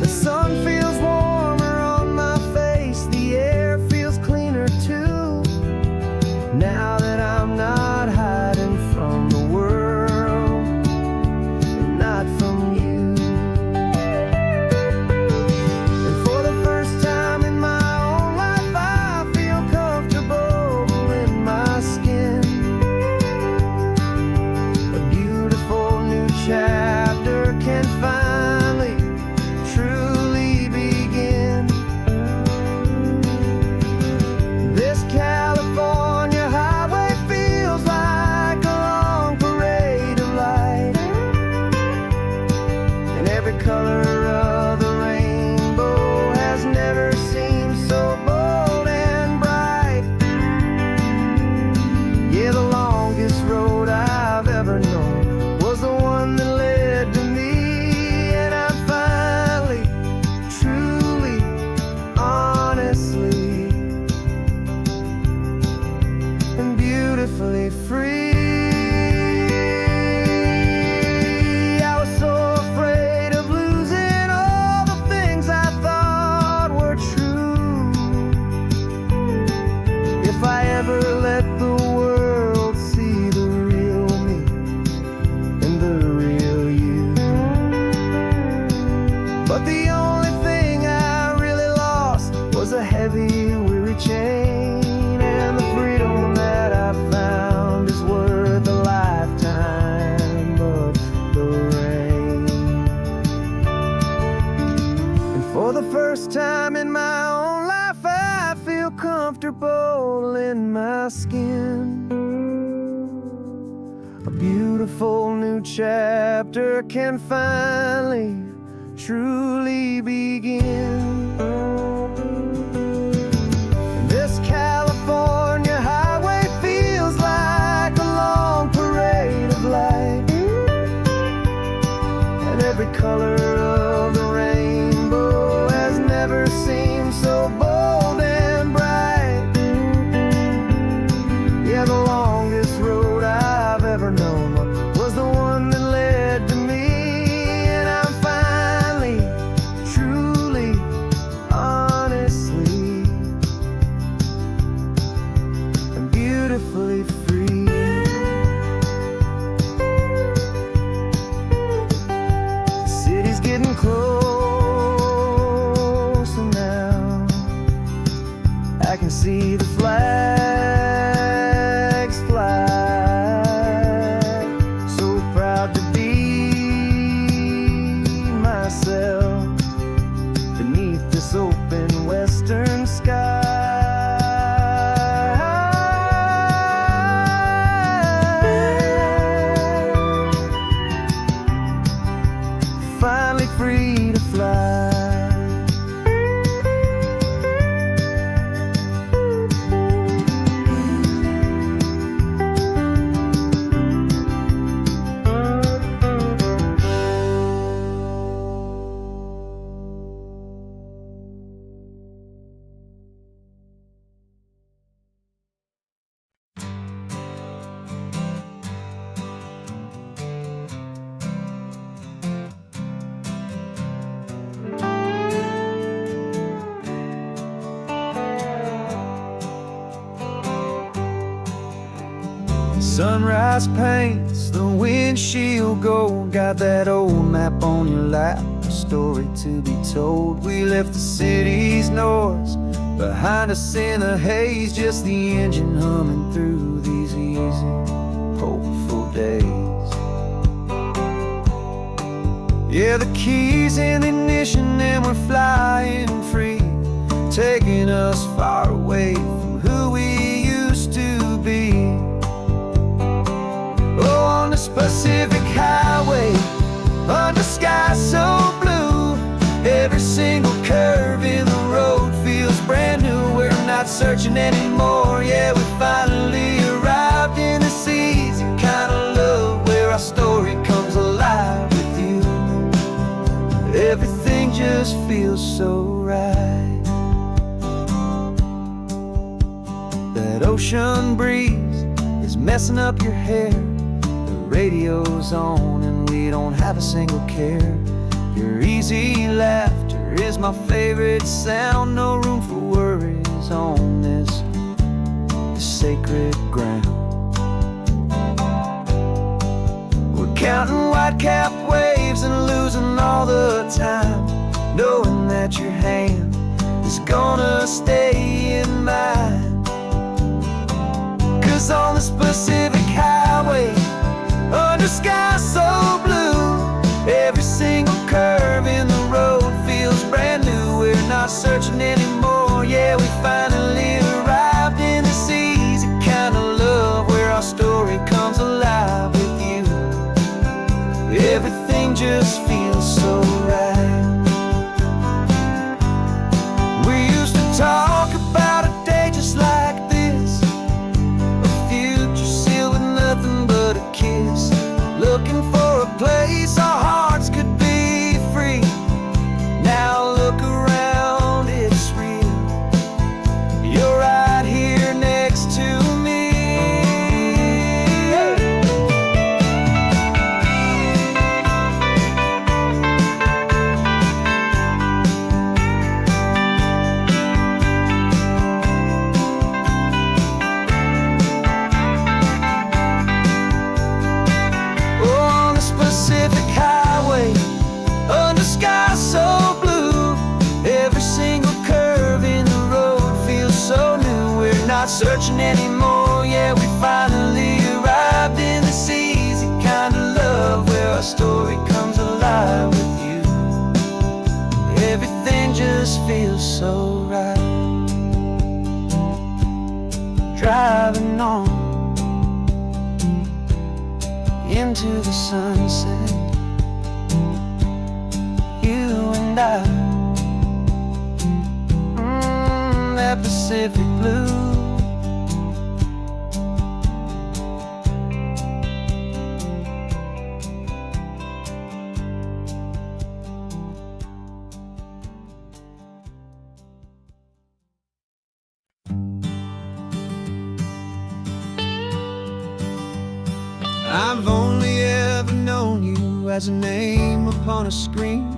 The sun feels warmer on my face, the air feels cleaner too. Now that I'm not hiding from the world, and not from you. And for the first time in my own life, I feel comfortable in my skin. A beautiful new chapter can finally, truly begin. This California highway feels like a long parade of light, and every color of the rainbow has never seemed so bold and bright. Yeah, the longest road I've ever known was the one that led to me. And I'm finally, truly, honestly, and beautifully free. I was so afraid of losing all the things I thought were true. If I ever let the world see the real me and the real you. But the only thing I really lost was a heavy, weary chain. And the freedom that I found is worth a lifetime of the rain. And for the first time in my own life, I feel comfortable in my skin. A beautiful new chapter can finally, truly begin. This California highway feels like a long parade of light, and every color of the rainbow has never seemed so bold and bright. Yeah, the longest road I've ever known was the one that led to me. And I'm finally, truly, honestly, and beautifully free. The city's getting closer now. I can see the flags fly. So proud to be myself beneath this open western sky. Finally free to fly. Sunrise paints the windshield gold. Got that old map on your lap, story to be told. We left the city's noise behind us in the haze, just the engine humming through these easy, hopeful days. Yeah, the keys in the ignition and we're flying free, taking us far away from who we used to be. Oh, on this Pacific highway, under sky so blue, every single curve in the road feels brand new. We're not searching anymore, yeah, we finally arrived in this easy kind of love where our story comes alive with you. Everything just feels so right. That ocean breeze is messing up your hair, the radio's on and we don't have a single care. Your easy laughter is my favorite sound, no room for worries on this sacred ground. We're counting white-capped waves and losing all the time, knowing that your hand is gonna stay in mine. 'Cause on this Pacific highway, under sky so blue, every single curve in the road feels brand new. We're not searching anymore, yeah, we finally arrived in this easy kind of love where our story comes alive with you. Everything just feels so right. We used to talk about a day just like this, a future sealed with nothing but a kiss, looking for a place our hearts could be free. Now look around, it's real. You're right here next to me. Oh, on this Pacific highway, under sky so blue, every single curve in the road feels so new. We're not searching anymore, yeah, we finally arrived in this easy kind of love where our story comes alive with you. Everything just feels so right. Driving on into the sunset, you and I, that Pacific blue. I've only ever known you as a name upon a screen,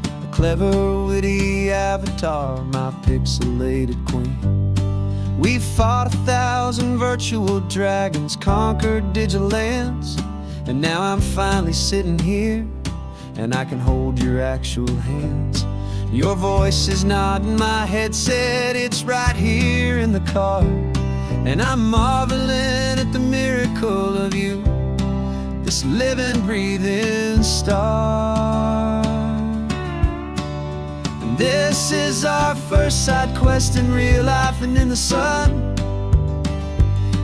a clever, witty avatar, my pixelated queen. We fought 1,000 virtual dragons, conquered digital lands, and now I'm finally sitting here, and I can hold your actual hands. Your voice is not in my headset, it's right here in the car, and I'm marveling at the miracle of you, this living, breathing star. And this is our first side quest in real life and in the sun.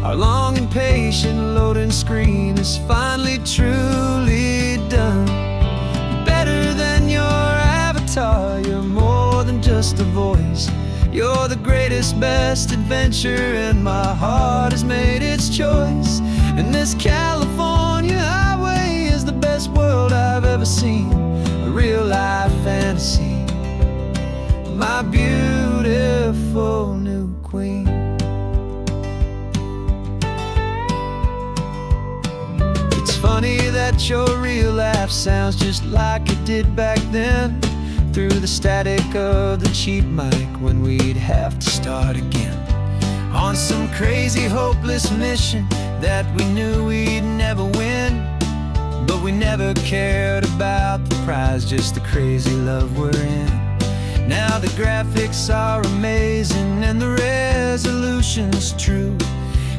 Our long and patient loading screen is finally truly done. Better than your avatar, you're more than just a voice. You're the greatest, best adventure, and my heart has made its choice. And this California highway is the best world I've ever seen, a real life fantasy, my beautiful new queen. It's funny that your real life sounds just like it did back then, through the static of the cheap mic when we'd have to start again, on some crazy hopeless mission that we knew we'd never win. but we never cared about the prize, just the crazy love we're in. Now the graphics are amazing and the resolution's true,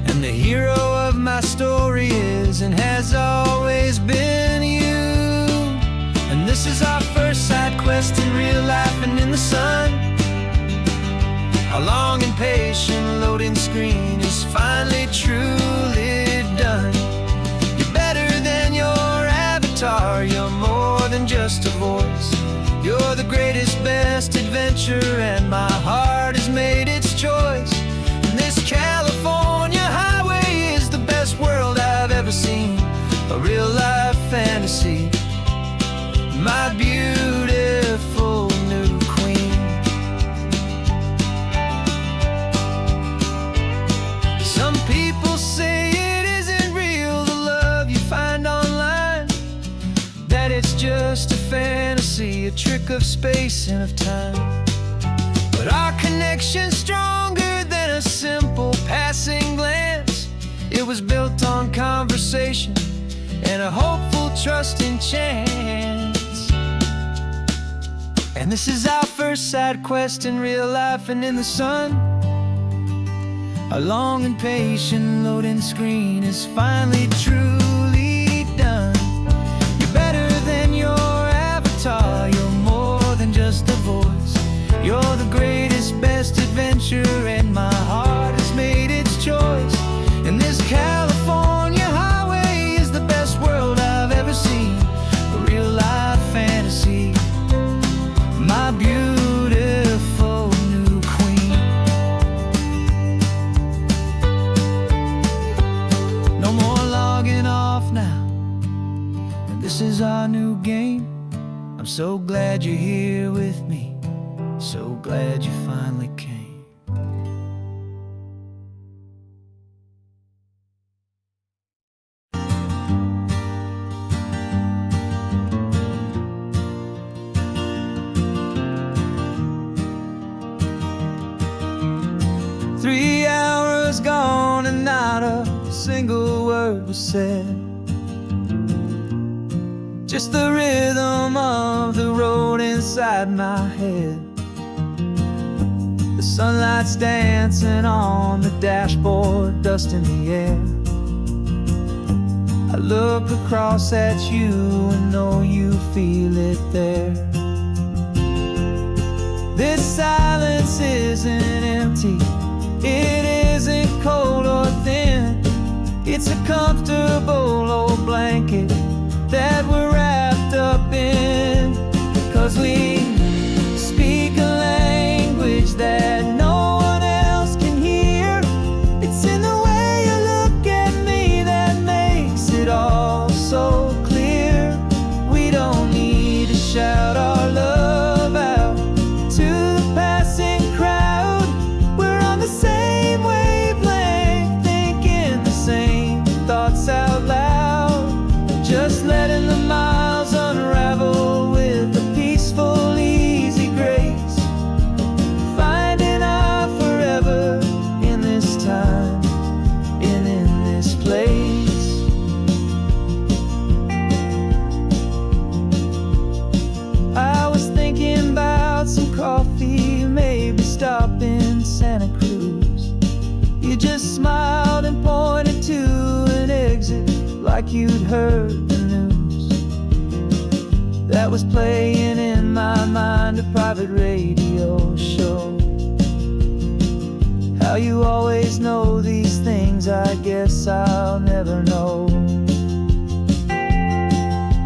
and the hero of my story is and has always been you. And this is our first side quest in real life and in the sun. Our long and patient loading screen is finally truly done. You're better than your avatar, you're more than just a voice. You're the greatest, best adventure, and my heart has made its choice. And this California highway is the best world I've ever seen, a real life fantasy, my beautiful new queen. Some people say it isn't real, the love you find online, that it's just a fantasy, a trick of space and of time. But our connection's stronger than a simple passing glance. It was built on conversation and a hopeful, trusting chance. And this is our first side quest in real life and in the sun. Our long and patient loading screen is finally truly done. You're better than your avatar, you're more than just a voice. You're the greatest, best adventure, and my heart has made its choice. And this California highway is the best world I've ever seen, a real life fantasy, my beautiful new queen. No more logging off now, and this is our new game. I'm so glad you're here with me, so glad you finally came. 3 hours gone and not a single word was said. Just the rhythm of the road inside my head. The sunlight's dancing on the dashboard, dust in the air. I look across at you and know you feel it there. This silence isn't empty, it isn't cold or thin. It's a comfortable old blanket that we're wrapped up in. 'Cause we speak a language that no one else can hear. It's in the way you look at me that makes it all so clear. We don't need to shout our love out to the passing crowd. We're on the same wavelength, thinking the same thoughts out loud. Just letting the miles unravel with a peaceful, easy grace. Finding our forever in this time and in this place. I was thinking about some coffee, maybe stop in Santa Cruz. You just smiled and pointed to an exit like you'd heard the news. That was playing in my mind, a private radio show. How you always know these things, I guess I'll never know.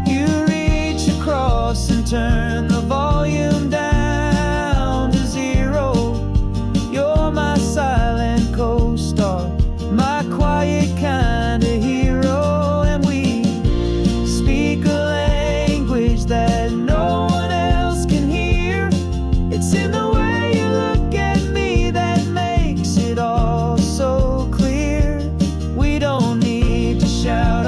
You reach across and turn the volume down to 0. You're my silent co-star, my quiet kind of hero. And we speak a language that no one else can hear. It's in the way you look at me that makes it all so clear. We don't need to shout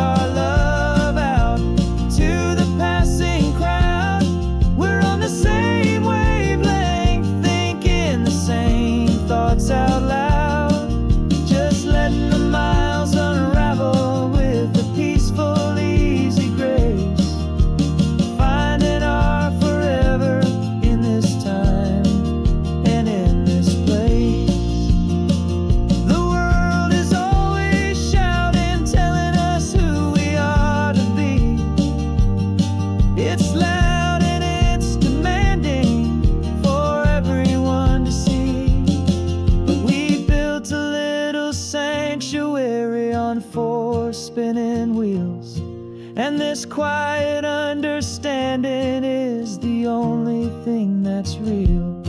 And this quiet understanding is the only thing that's real.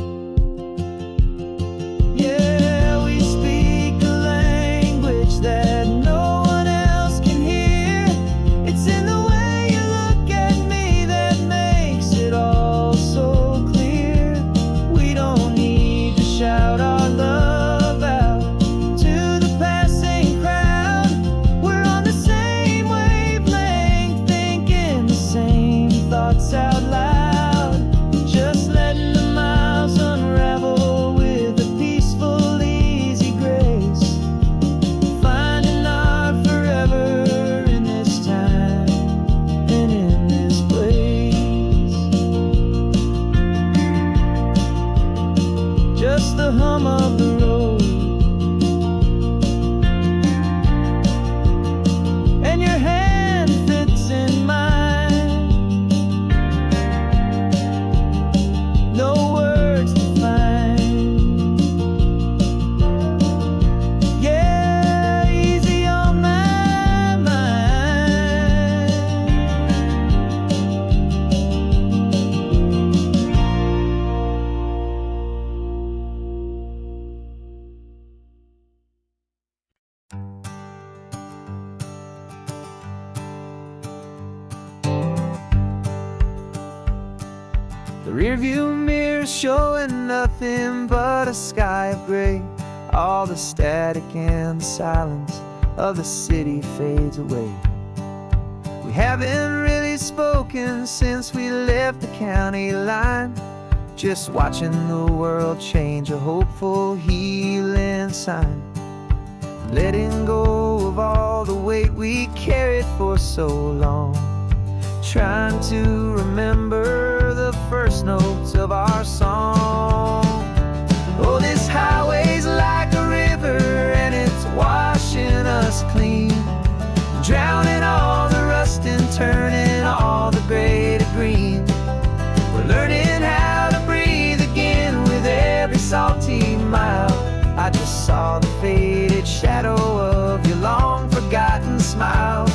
Yeah, we speak a language that no one else can hear. It's in the way you look at me that makes it all so clear. We don't need to shout our love out to the passing crowd. We're on the same wavelength, thinking the same thoughts out loud. Just letting the miles unravel with a peaceful, easy grace. Finding our forever in this time and in this place. Just the hum of the road and your hand fits in mine. No words to find. Yeah, easy on my mind. The rearview mirror showing nothing but a sky of gray. All the static and the silence of the city fades away. We haven't really spoken since we left the county line. Just watching the world change, a hopeful healing sign. Letting go of all the weight we carried for so long. Trying to remember the first notes of our song. Oh, this highway's like a river and it's washing us clean. Drowning all the rust and turning all the gray to green. We're learning how to breathe again with every salty mile. I just saw the faded shadow of your long forgotten smile.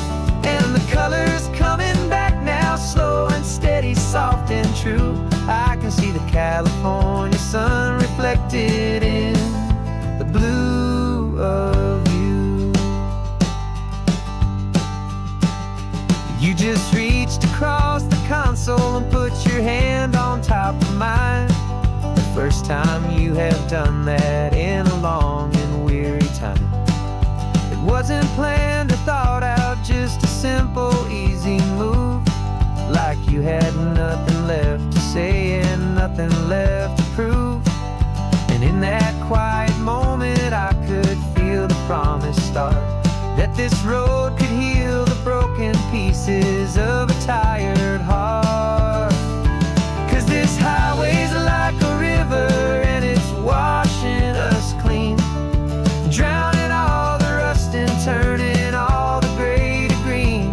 And the colors coming back now, slow and steady, soft and true. I can see the California sun reflected in the blue of you. You just reached across the console and put your hand on top of mine. The first time you have done that in a long and weary time. It wasn't planned or thought out, just a simple, easy move. Like you had nothing left to say and nothing left to prove. And in that quiet moment I could feel the promise start, that this road could heal the broken pieces of a tired heart. 'Cause this highway's like a river and it's washing us clean. Drowning all the rust and turning all the gray to green.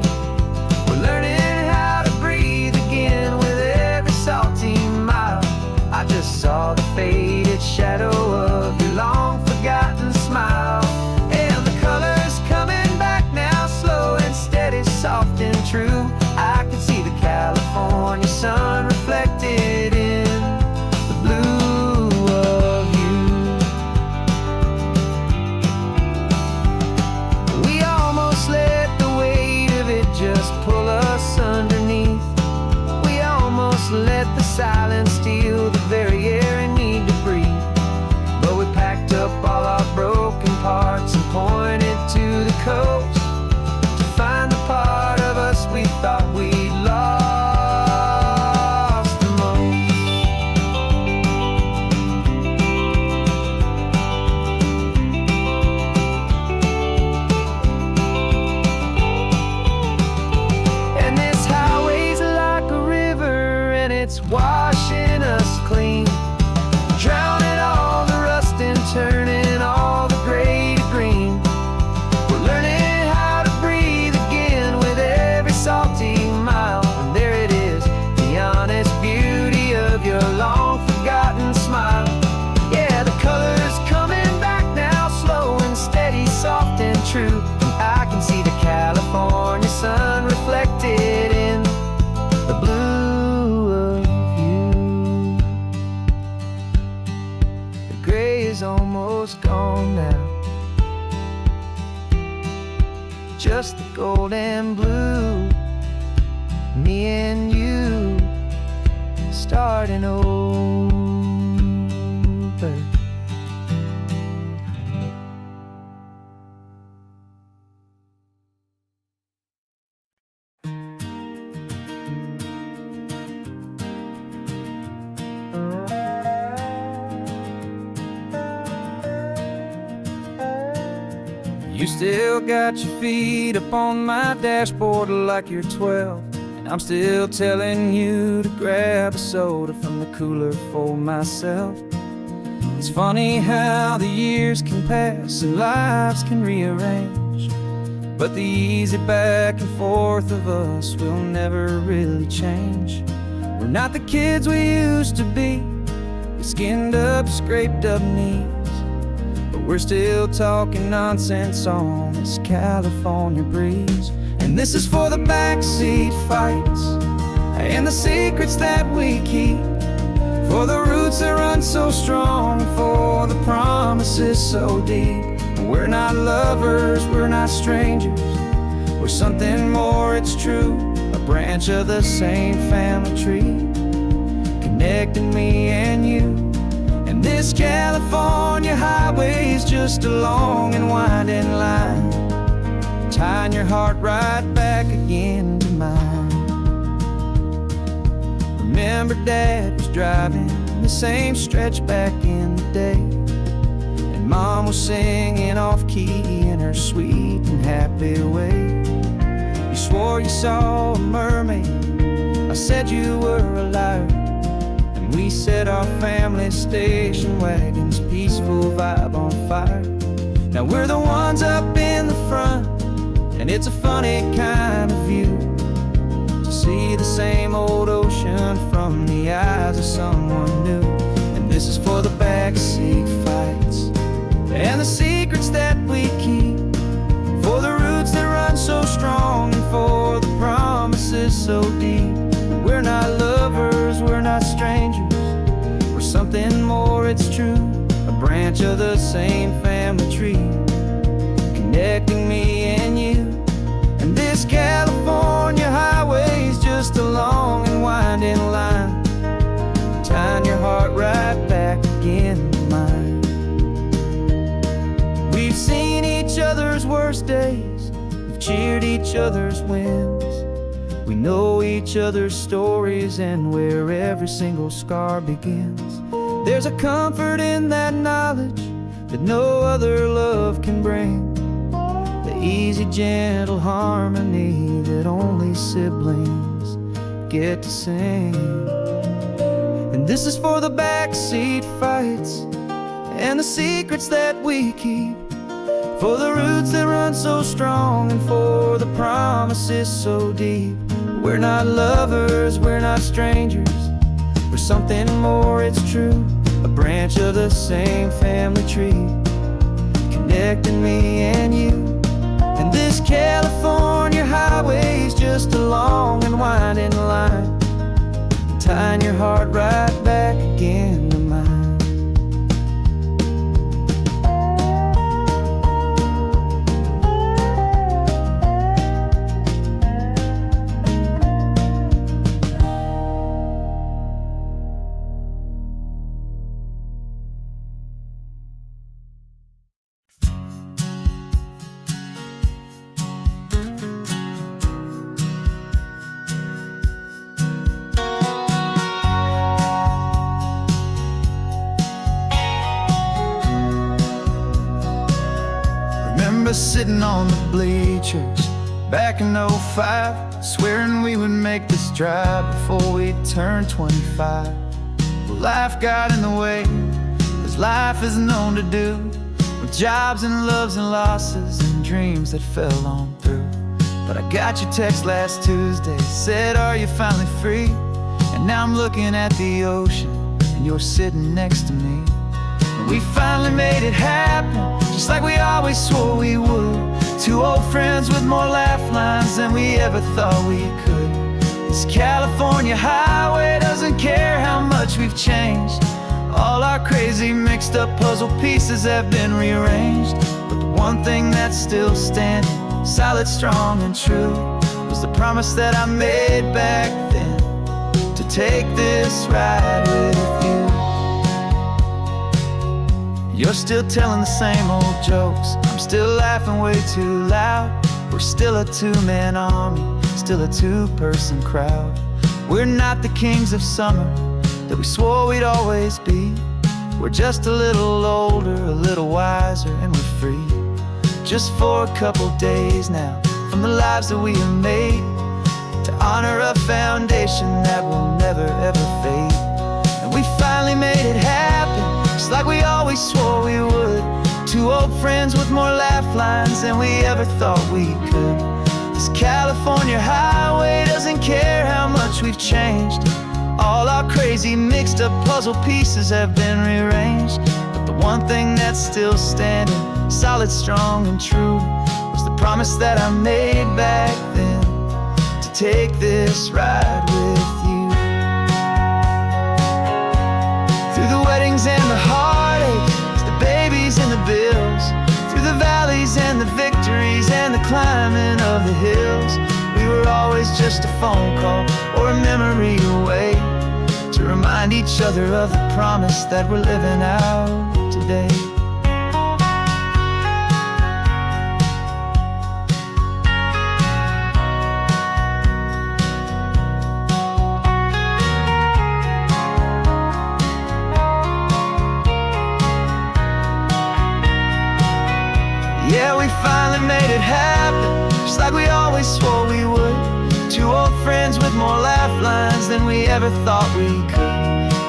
We're learning how to breathe again with every salty mile. I just saw the faded shadow of your long forgotten smile. And the colors coming back now, slow and steady, soft and true. I can see the California sun reflected in the blue of you. We almost let the weight of it just pull us underneath. We almost let the silence steal the very air I need to breathe. But we packed up all our broken parts and pointed to the coast to find the part of us we thought we'd lost the most. And this highway's like a river and it's washing us clean. Drowning all the rust and turning all the gray to green. We're learning how to breathe again with every salty mile. And there it is, the honest beauty of your long forgotten smile. Yeah, the colors coming back now, slow and steady, soft and true. I can see the California sun reflected was gone now. Just the gold and blue, me and you starting over. You still got your feet up on my dashboard like you're 12, and I'm still telling you to grab a soda from the cooler for myself. It's funny how the years can pass and lives can rearrange, but the easy back and forth of us will never really change. We're not the kids we used to be, with skinned up, scraped up knees, but we're still talking nonsense on this California breeze. And this is for the backseat fights and the secrets that we keep, for the roots that run so strong, for the promises so deep. We're not lovers, we're not strangers, we're something more, it's true. A branch of the same family tree, connecting me and you. And this California highway is just a long and winding line, tying your heart right back again to mine. Remember Dad was driving the same stretch back in the day, and Mom was singing off-key in her sweet and happy way. You swore you saw a mermaid, I said you were a liar, and we set our family station wagon's peaceful vibe on fire. Now we're the ones up in the front, and it's a funny kind of view to see the same old ocean from the eyes of someone new. And this is for the backseat fights and the secrets that we keep, for the roots that run so strong, and for the promises so deep. We're not lovers, we're not strangers, we're something more, it's true. A branch of the same family tree, connecting me and you. And this California highway is just a long and winding line, tying your heart right back again to mine. We've seen each other's worst days, we've cheered each other's wins, we know each other's stories and where every single scar begins. There's a comfort in that knowledge that no other love can bring, the easy, gentle harmony that only siblings get to sing. And this is for the backseat fights and the secrets that we keep, for the roots that run so strong, and for the promises so deep. We're not lovers, we're not strangers, we're something more, it's true. A branch of the same family tree, connecting me and you. And this California highway is just a long and winding line, tying your heart right back again to mine. Sitting on the bleachers back in '05, swearing we would make this drive before we turned 25. Well, life got in the way, as life is known to do, with jobs and loves and losses and dreams that fell on through. But I got your text last Tuesday, said, are you finally free? And now I'm looking at the ocean, and you're sitting next to me. And we finally made it happen, just like we always swore we would. Two old friends with more laugh lines than we ever thought we could. This California highway doesn't care how much we've changed. All our crazy mixed up puzzle pieces have been rearranged, but the one thing that's still standing, solid, strong, and true, was the promise that I made back then, to take this ride with you. You're still telling the same old jokes, I'm still laughing way too loud. We're still a two-man army, still a two-person crowd. We're not the kings of summer that we swore we'd always be. We're just a little older, a little wiser, and we're free. Just for a couple days now, from the lives that we have made, to honor a foundation that will never ever fade. And we finally made it happen, just like we always swore we would. Two old friends with more laugh lines than we ever thought we could. This California highway doesn't care how much we've changed. All our crazy mixed up puzzle pieces have been rearranged, but the one thing that's still standing, solid, strong, and true, was the promise that I made back then, to take this ride with you. Through the weddings and the heartaches, the babies and the bills, through the valleys and the victories and the climbing of the hills, we were always just a phone call or a memory away, to remind each other of the promise that we're living out today. Yeah, we finally made it happen, just like we always swore we would. Two old friends with more laugh lines than we ever thought we could.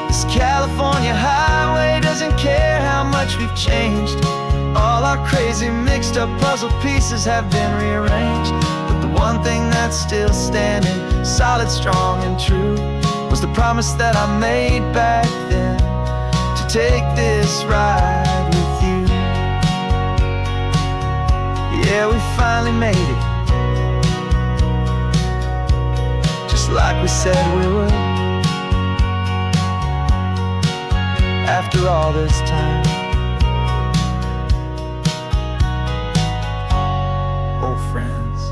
This California highway doesn't care how much we've changed. All our crazy mixed up puzzle pieces have been rearranged, but the one thing that's still standing, solid, strong, and true, was the promise that I made back then, to take this ride with you. Yeah, we finally made it, just like we said we would. After all this time, old friends,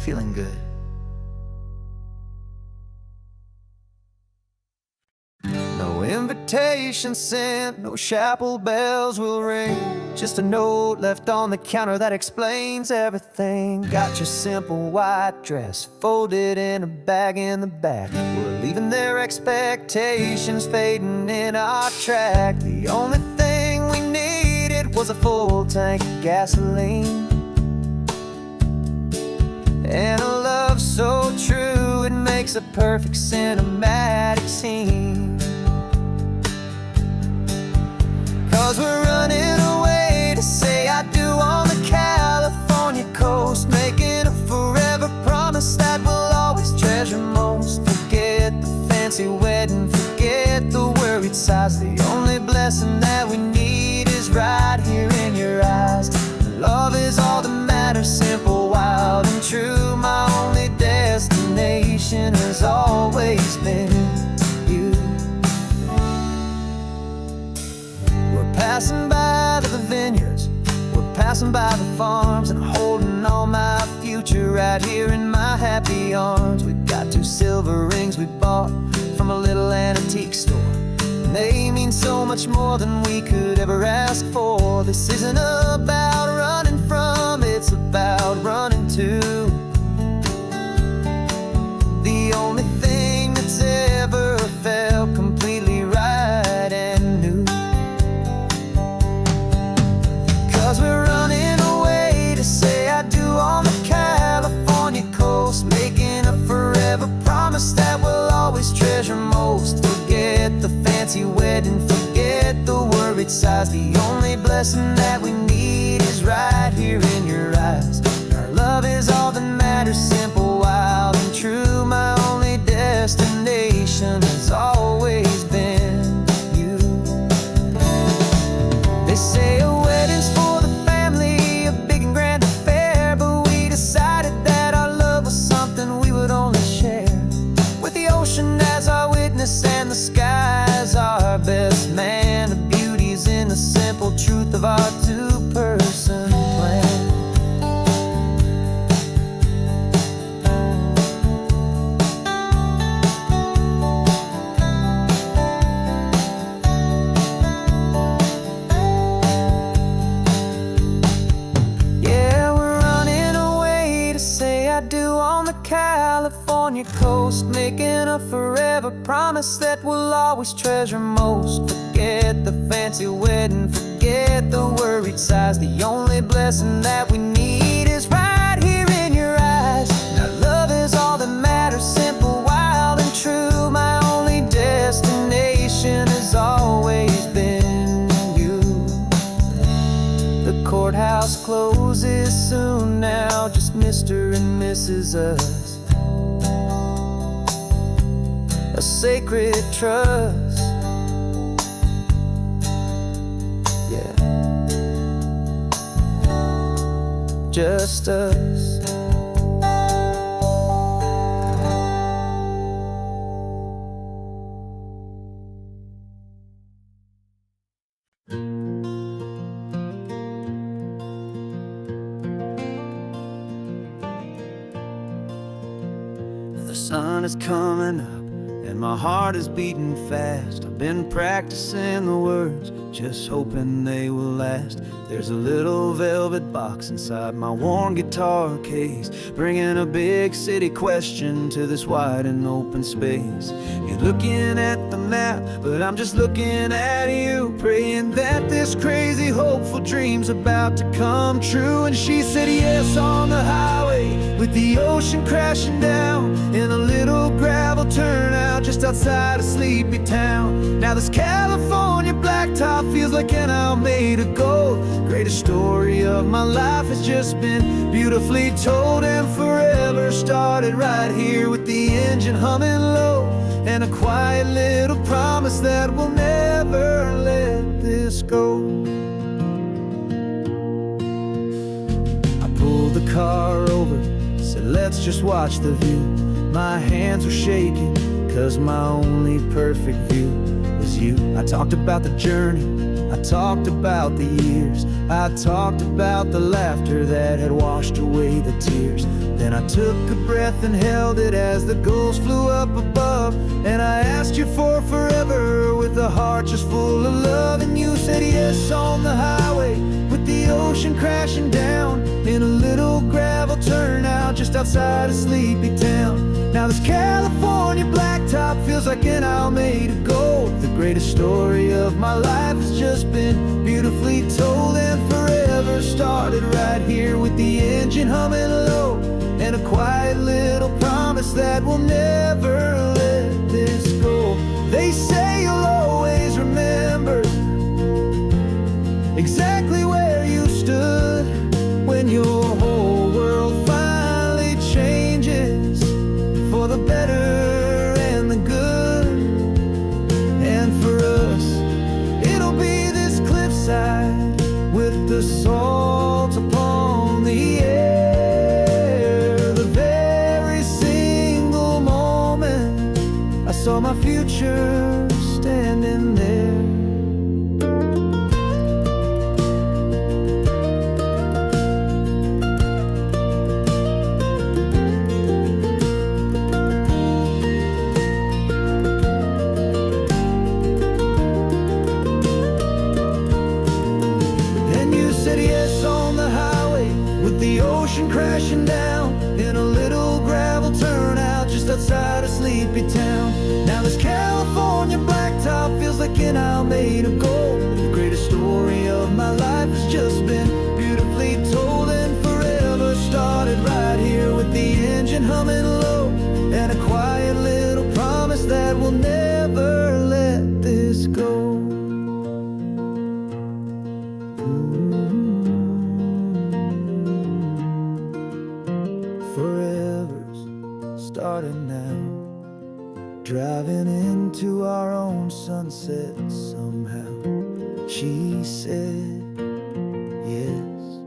feeling good. No invitation sent, no chapel bells will ring, just a note left on the counter that explains everything. Got your simple white dress folded in a bag in the back. We're leaving their expectations fading in our track. The only thing we needed was a full tank of gasoline, and a love so true it makes a perfect cinematic scene. 'Cause we're running away to say I do on the California coast, making a forever promise that we'll always treasure most. Forget the fancy wedding, forget the worried sighs. The only blessing that we need is right here in your eyes. Love is all that matters, simple, wild, and true. My only destination has always been you. We're passing by the vineyards, we're passing by the farms, and holding on my future right here in my happy arms. We've got 2 silver rings we bought from a little antique store, and they mean so much more than we could ever ask for. This isn't about running from, it's about running to. The only thing that's ever felt completely right and new. 'Cause we're running away to say I do on the California coast, making a forever promise that we'll always treasure most. Forget the fancy wedding, forget the worried sighs. The only blessing that we need is right here in your eyes. Our love is all that matters, simple, wild, and true. My only destination has always been you. They say a wedding's for the family, a big and grand affair, but we decided that our love was something we would only share with the ocean as our witness and the sky as our promise that we'll always treasure most. Forget the fancy wedding, forget the worried sighs. The only blessing that we need is right here in your eyes. Now love is all that matters, simple, wild, and true. My only destination has always been you. The courthouse closes soon now, just Mr. and Mrs. Us. A sacred trust, yeah, just us. The sun is coming up and my heart is beating fast. I've been practicing the words, just hoping they will last. There's a little velvet box inside my worn guitar case, bringing a big city question to this wide and open space. You're looking at the map, but I'm just looking at you, praying that this crazy hopeful dream's about to come true. And she said yes on the highway, with the ocean crashing down in a little gravel turnout just outside a sleepy town. Now this California blacktop feels like an owl made of gold. Greatest story of my life has just been beautifully told, and forever started right here with the engine humming low, and a quiet little promise that we'll never let this go. I pulled the car over, said let's just watch the view. My hands were shaking, cause my only perfect view was you. I talked about the journey, I talked about the years, I talked about the laughter that had washed away the tears. Then I took a breath and held it as the gulls flew up above, and I asked you for forever with a heart just full of love. And you said yes on the highway, with the ocean crashing down in a little gravel turnout just outside a sleepy town. Now this California blacktop feels like an owl made of gold. The greatest story of my life has just been beautifully told, and forever started right here with the engine humming low, and a quiet little promise that we'll never let this go. They say you'll always remember exactly where you stood when your whole world finally changes for the better and the good. And for us, it'll be this cliffside with the salt upon the air. The very single moment I saw my future standing there. The ocean crashing down in a little gravel turnout just outside a sleepy town. Now this California blacktop feels like an owl made of gold. The greatest story of my life has just been beautifully told, and forever started right here with the engine humming low, and a quiet little promise that we'll never let this go. Forever's started now, driving into our own sunset somehow. She said yes,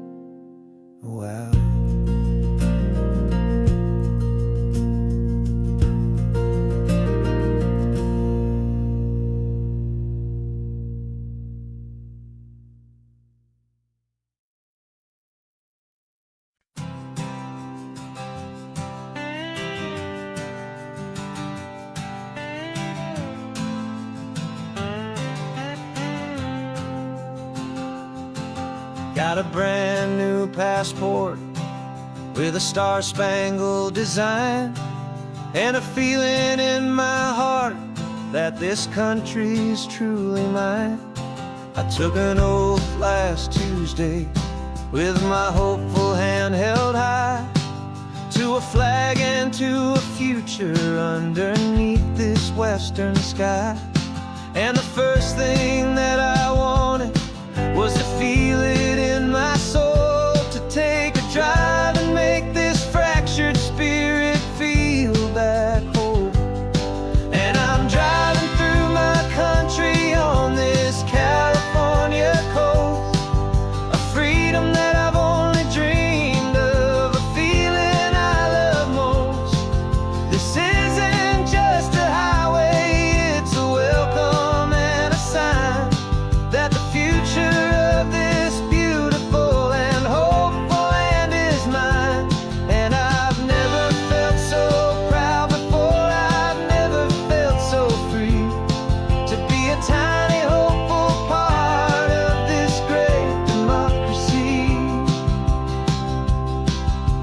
wow. Got a brand new passport with a star-spangled design, and a feeling in my heart that this country's truly mine. I took an oath last Tuesday with my hopeful hand held high, to a flag and to a future underneath this western sky. And the first thing that I wanted was to feel it in my soul, to take a drive and make this fractured spirit feel back home. And I'm driving through my country on this California coast, a freedom that I've only dreamed of, a feeling I love most. This isn't just a highway, it's a welcome and a sign that the future of this beautiful and hopeful land is mine. And I've never felt so proud before, I've never felt so free, to be a tiny hopeful part of this great democracy.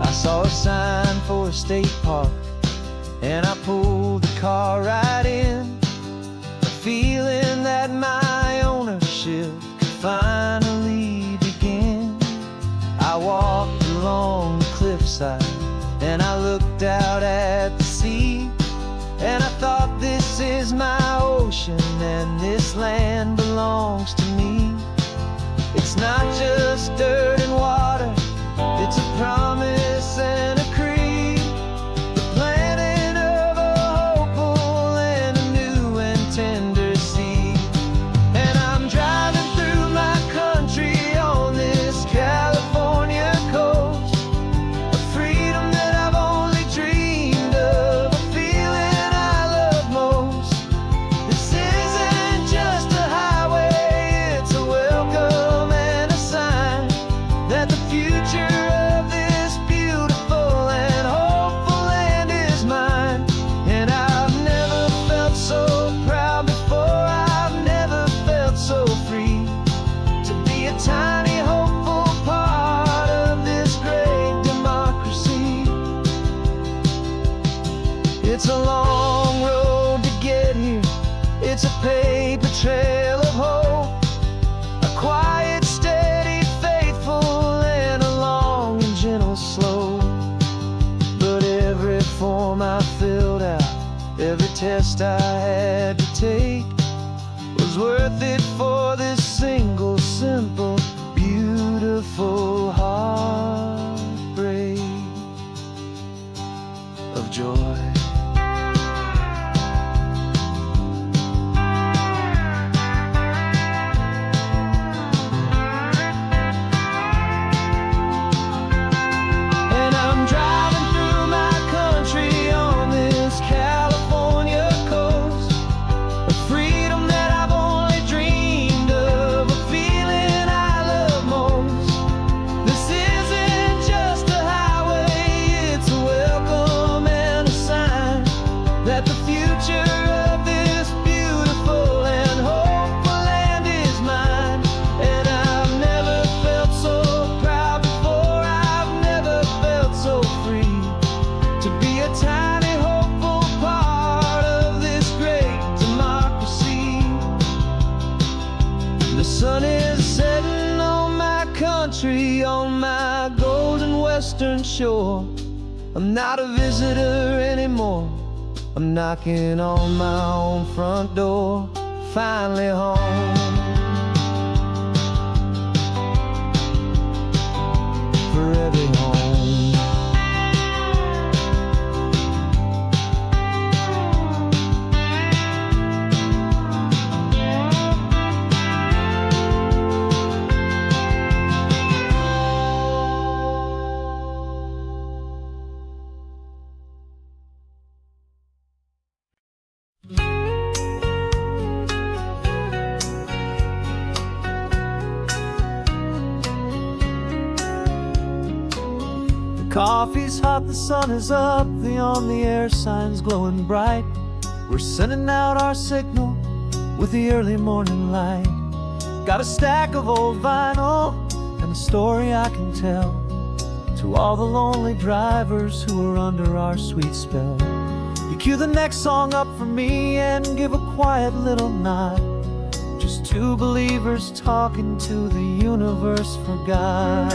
I saw a sign for a state park, and I pulled the car right in, a feeling that my ownership could finally begin. I walked along the cliffside and I looked out at the sea, and I thought, this is my ocean and this land belongs to me. It's not just dirt and water, it's a promise and a creed, the planting of a hopeful and a new and tender seed. And I'm driving through my country on this California coast, a freedom that I've only dreamed of, a feeling I love most. This isn't just a highway, it's a welcome and a sign that the future of this beautiful and hopeful land is mine. And I've never felt so proud before, I've never felt so free, to be a tiny hopeful part of this great democracy. It's a long road to get here, it's a paper trail of hope, a quiet, steady, faithful, and a long and gentle slope. But every form I filled out, every test I had to take, was worth it for this single, simple, beautiful heartbreak of joy. And I'm driving through my country on this California coast, a freedom that I've only dreamed of, a feeling I love most. This isn't just a highway, it's a welcome and a sign that the future of this beautiful and hopeful land is mine. And I've never felt so proud before, I've never felt so free, to be a tiny hopeful part of this great democracy. The sun is setting on my country, on my golden western shore. I'm not a visitor anymore, I'm knocking on my own front door, finally home. Forever home. Coffee's hot, the sun is up, the on-the-air sign's glowing bright. We're sending out our signal with the early morning light. Got a stack of old vinyl and a story I can tell to all the lonely drivers who are under our sweet spell. You cue the next song up for me and give a quiet little nod. Just two believers talking to the universe for God.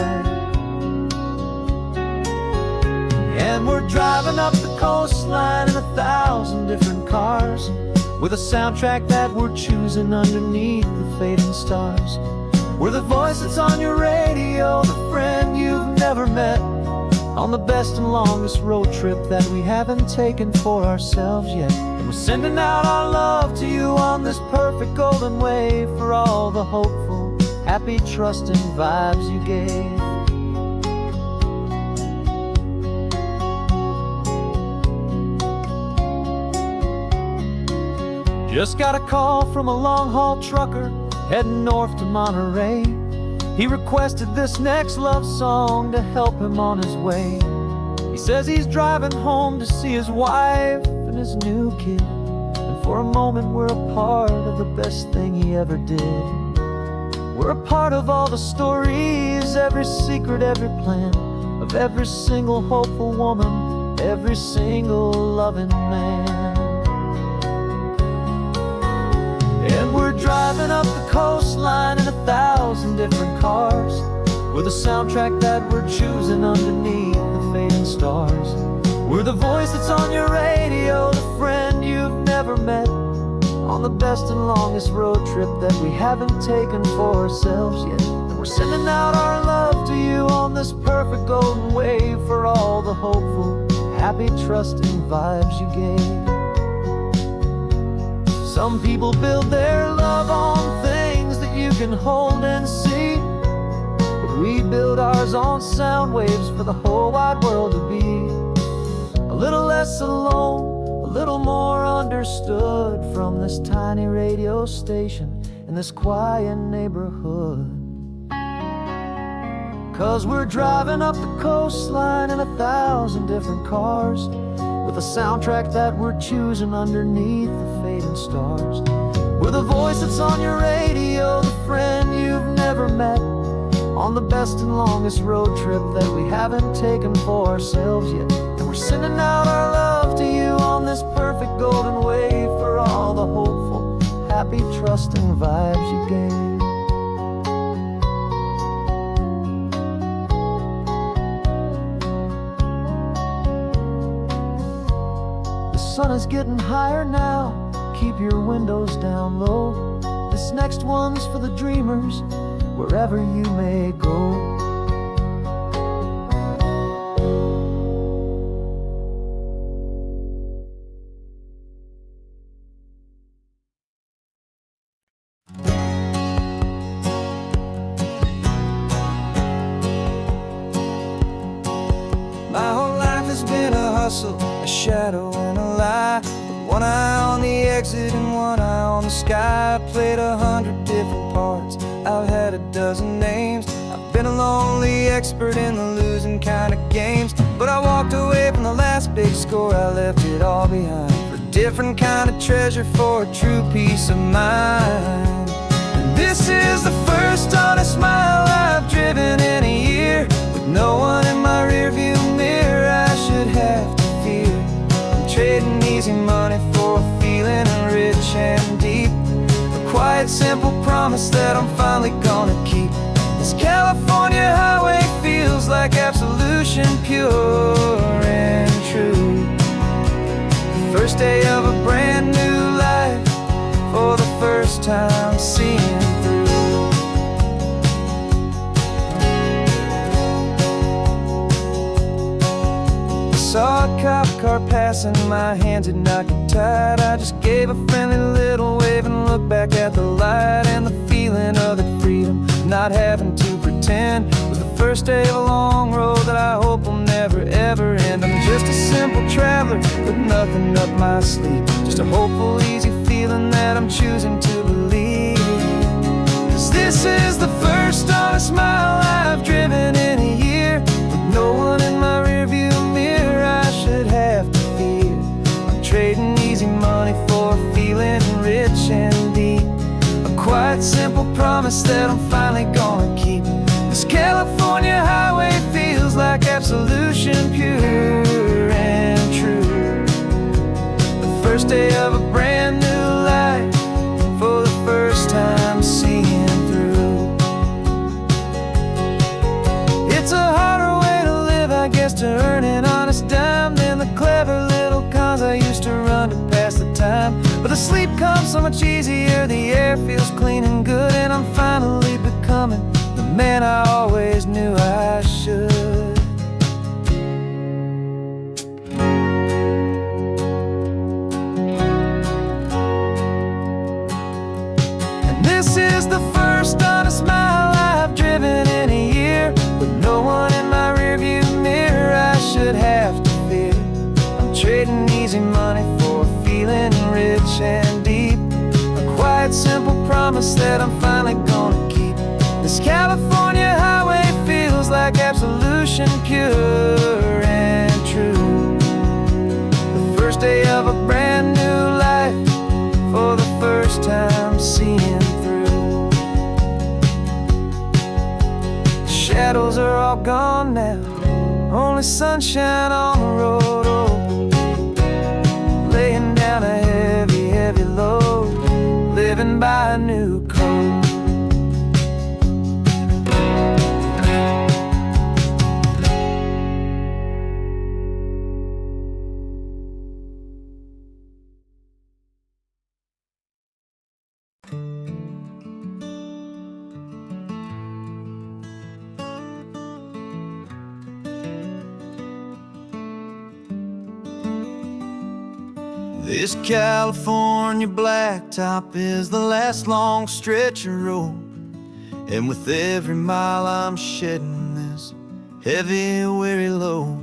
And we're driving up the coastline in 1,000 different cars, with a soundtrack that we're choosing underneath the fading stars. We're the voice that's on your radio, the friend you've never met, on the best and longest road trip that we haven't taken for ourselves yet. And we're sending out our love to you on this perfect golden wave, for all the hopeful, happy, trusting vibes you gave. Just got a call from a long-haul trucker heading north to Monterey. He requested this next love song to help him on his way. He says he's driving home to see his wife and his new kid, and for a moment we're a part of the best thing he ever did. We're a part of all the stories, every secret, every plan, of every single hopeful woman, every single loving man. And we're driving up the coastline in 1,000 different cars, with a soundtrack that we're choosing underneath the fading stars. We're the voice that's on your radio, the friend you've never met, on the best and longest road trip that we haven't taken for ourselves yet. And we're sending out our love to you on this perfect golden wave, for all the hopeful, happy, trusting vibes you gave. Some people build their love on things that you can hold and see, but we build ours on sound waves for the whole wide world to be a little less alone, a little more understood, from this tiny radio station in this quiet neighborhood. 'Cause we're driving up the coastline in 1,000 different cars, with a soundtrack that we're choosing underneath the fading stars. We're the voice that's on your radio, the friend you've never met, on the best and longest road trip that we haven't taken for ourselves yet. And we're sending out our love to you on this perfect golden wave, for all the hopeful, happy, trusting vibes you gave. The sun is getting higher now, keep your windows down low. This next one's for the dreamers, wherever you may go. My whole life has been a hustle, a shadow and a lie, with one eye on the exit and one eye on the sky. I played 100 different parts, I've had a dozen names. I've been a lonely expert in the losing kind of games, but I walked away from the last big score, I left it all behind, for a different kind of treasure, for a true peace of mind. And this is the first honest mile I've driven in a year, with no one in my rearview mirror I should have to fear. I'm trading easy money for a feeling rich and deep, a quiet, simple promise that I'm finally gonna keep. This California highway feels like absolution, pure and true. The first day of a brand new life, for the first time seeing through. Saw a cop car passing, my hands had not got tied. I just gave a friendly little wave and looked back at the light, and the feeling of the freedom, not having to pretend, was the first day of a long road that I hope will never ever end. I'm just a simple traveler with nothing up my sleeve, just a hopeful, easy feeling that I'm choosing to believe. 'Cause this is the first honest mile I've driven in a year, with no one in my rearview mirror I should have to fear. I'm trading easy money for a feeling rich and deep, a quiet, simple promise that I'm finally gonna keep. This California highway feels like absolution, pure and true. first day of a brand new life, for the first time seeing through. It's a harder way to live, I guess, to earn an honest dime than the clever little cons I used to run to pass the time. But the sleep comes so much easier, the air feels clean and good, and I'm finally becoming the man I always knew I should. This is the first honest mile I've driven in a year, with no one in my rearview mirror I should have to fear. I'm trading easy money for feeling rich and deep, a quiet, simple promise that I'm finally gonna keep. This California highway feels like absolution, pure and true. The first day of a brand new life, for the first time seeing through. The shadows are all gone now, only sunshine on the road. Oh, laying down a heavy, heavy load, living by a new code. This California blacktop is the last long stretch of road, and with every mile I'm shedding this heavy, weary load.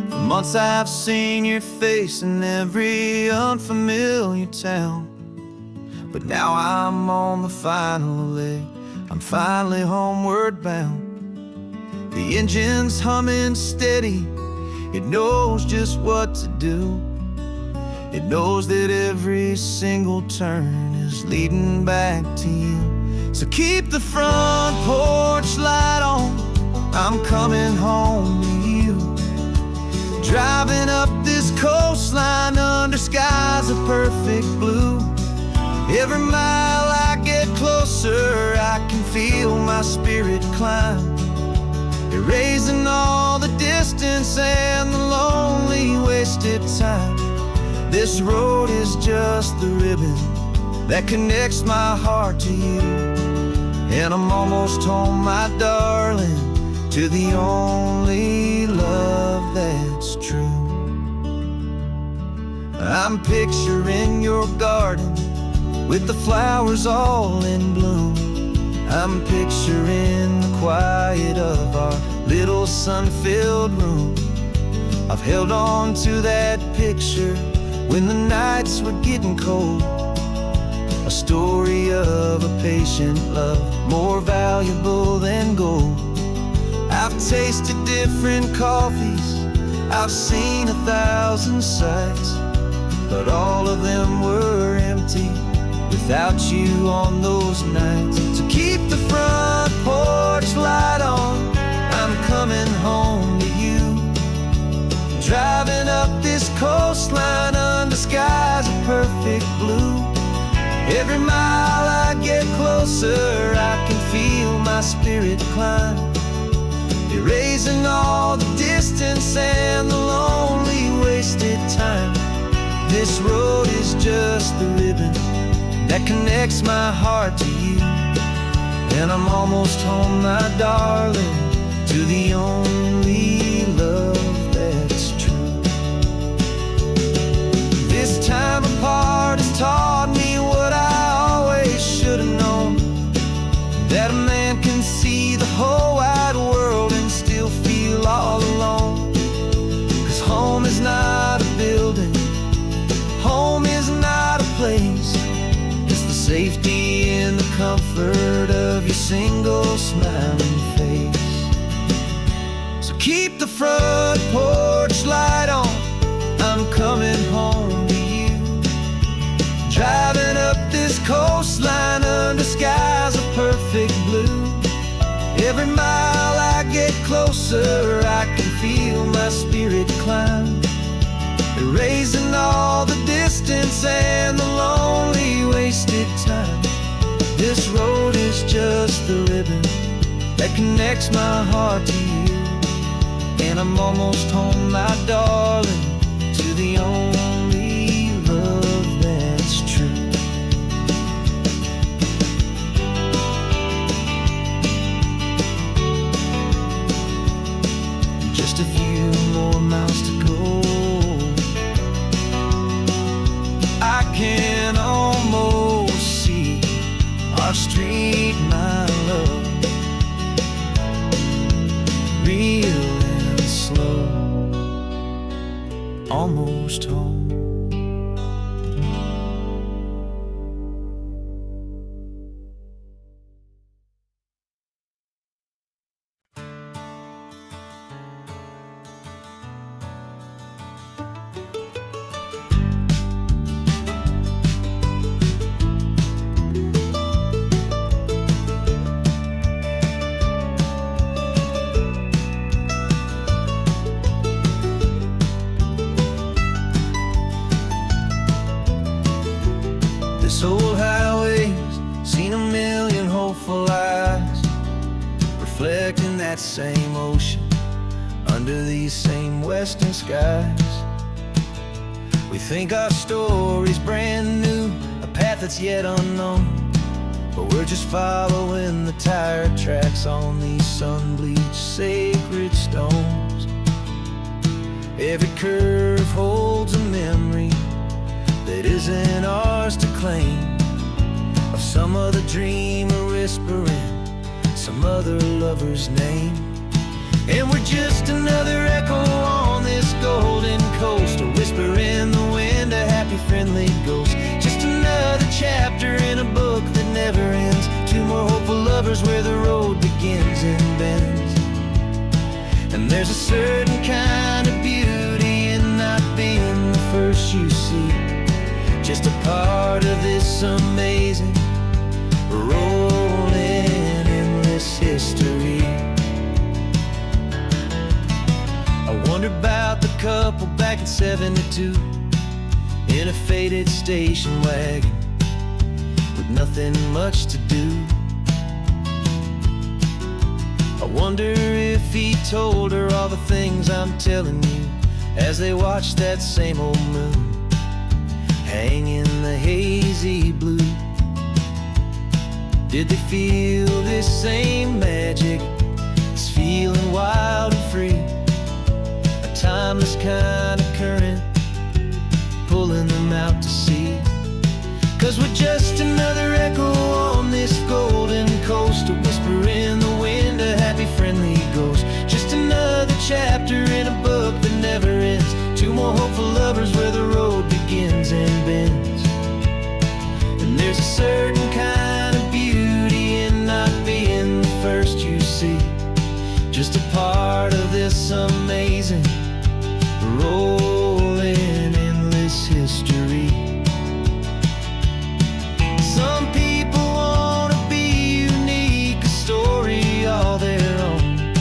For months I've seen your face in every unfamiliar town, but now I'm on the final leg, I'm finally homeward bound. The engine's humming steady, it knows just what to do. It knows that every single turn is leading back to you. So keep the front porch light on, I'm coming home to you. Driving up this coastline under skies of perfect blue. Every mile I get closer, I can feel my spirit climb, erasing all the distance and the lonely wasted time. This road is just the ribbon that connects my heart to you, and I'm almost home, my darling, to the only love that's true. I'm picturing your garden with the flowers all in bloom. I'm picturing the quiet of our little sun-filled room. I've held on to that picture when the nights were getting cold, a story of a patient love, more valuable than gold. I've tasted different coffees, I've seen 1,000 sights, but all of them were empty without you on those nights. So keep the front porch light on, I'm coming home to you. Driving up this coastline under skies of perfect blue. Every mile I get closer, I can feel my spirit climb, erasing all the distance and the lonely wasted time. This road is just the ribbon that connects my heart to you, and I'm almost home, my darling, to the only love that's true. This time apart has taught me what I always should have known, that a man can see the whole wide world and still feel all alone. 'Cause home is not a building, home is not a place, it's the safety and the comfort of your single smiling face. So keep the front porch light on, I'm coming home to you. Driving up this coastline under skies of perfect blue. Every mile I get closer, I can feel my spirit climb, erasing all the distance distance and the lonely wasted time. This road is just the ribbon that connects my heart to you. And I'm almost home, my darling, to the only love that's true. Just a few more miles to go. I can almost see our street, my love, real and slow, almost home. This old highway's seen a million hopeful eyes, reflecting that same ocean under these same western skies. We think our story's brand new, a path that's yet unknown, but we're just following the tire tracks on these sun-bleached sacred stones. Every curve holds a memory that isn't ours to claim, of some other dreamer whispering some other lover's name. And we're just another echo on this golden coast, a whisper in the wind, a happy friendly ghost. Just another chapter in a book that never ends, two more hopeful lovers where the road begins and bends. And there's a certain kind of beauty in not being the first you see, just a part of this amazing, rolling, endless history. I wonder about the couple back in '72 in a faded station wagon with nothing much to do. I wonder if he told her all the things I'm telling you as they watched that same old moon hang in the hazy blue. Did they feel this same magic, this feeling wild and free, a timeless kind of current pulling them out to sea? 'Cause we're just another echo on this golden coast, a whisper in the wind, a happy friendly ghost. Just another chapter in a book that never ends, two more hopeful lovers where the road begins and bends. And there's a certain kind of beauty in not being the first you see, just a part of this amazing, rolling, endless history. Some people want to be unique, a story all their own,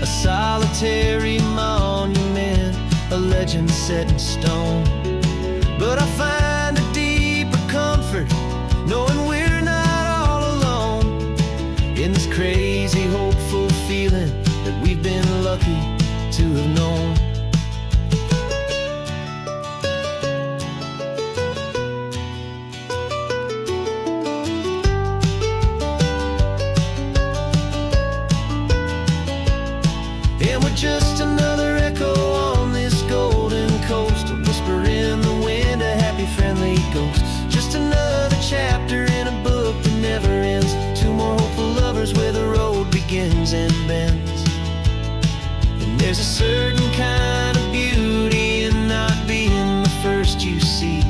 a solitary monument, a legend set in stone. But I find a deeper comfort knowing we're not all alone in this crazy, hopeful feeling that we've been lucky to have known. And we're just another echo on this golden coast, a whisper in the wind, a happy friendly ghost. Just another chapter in a book that never ends, two more hopeful lovers where the road begins and bends. And there's a certain kind of beauty in not being the first you see,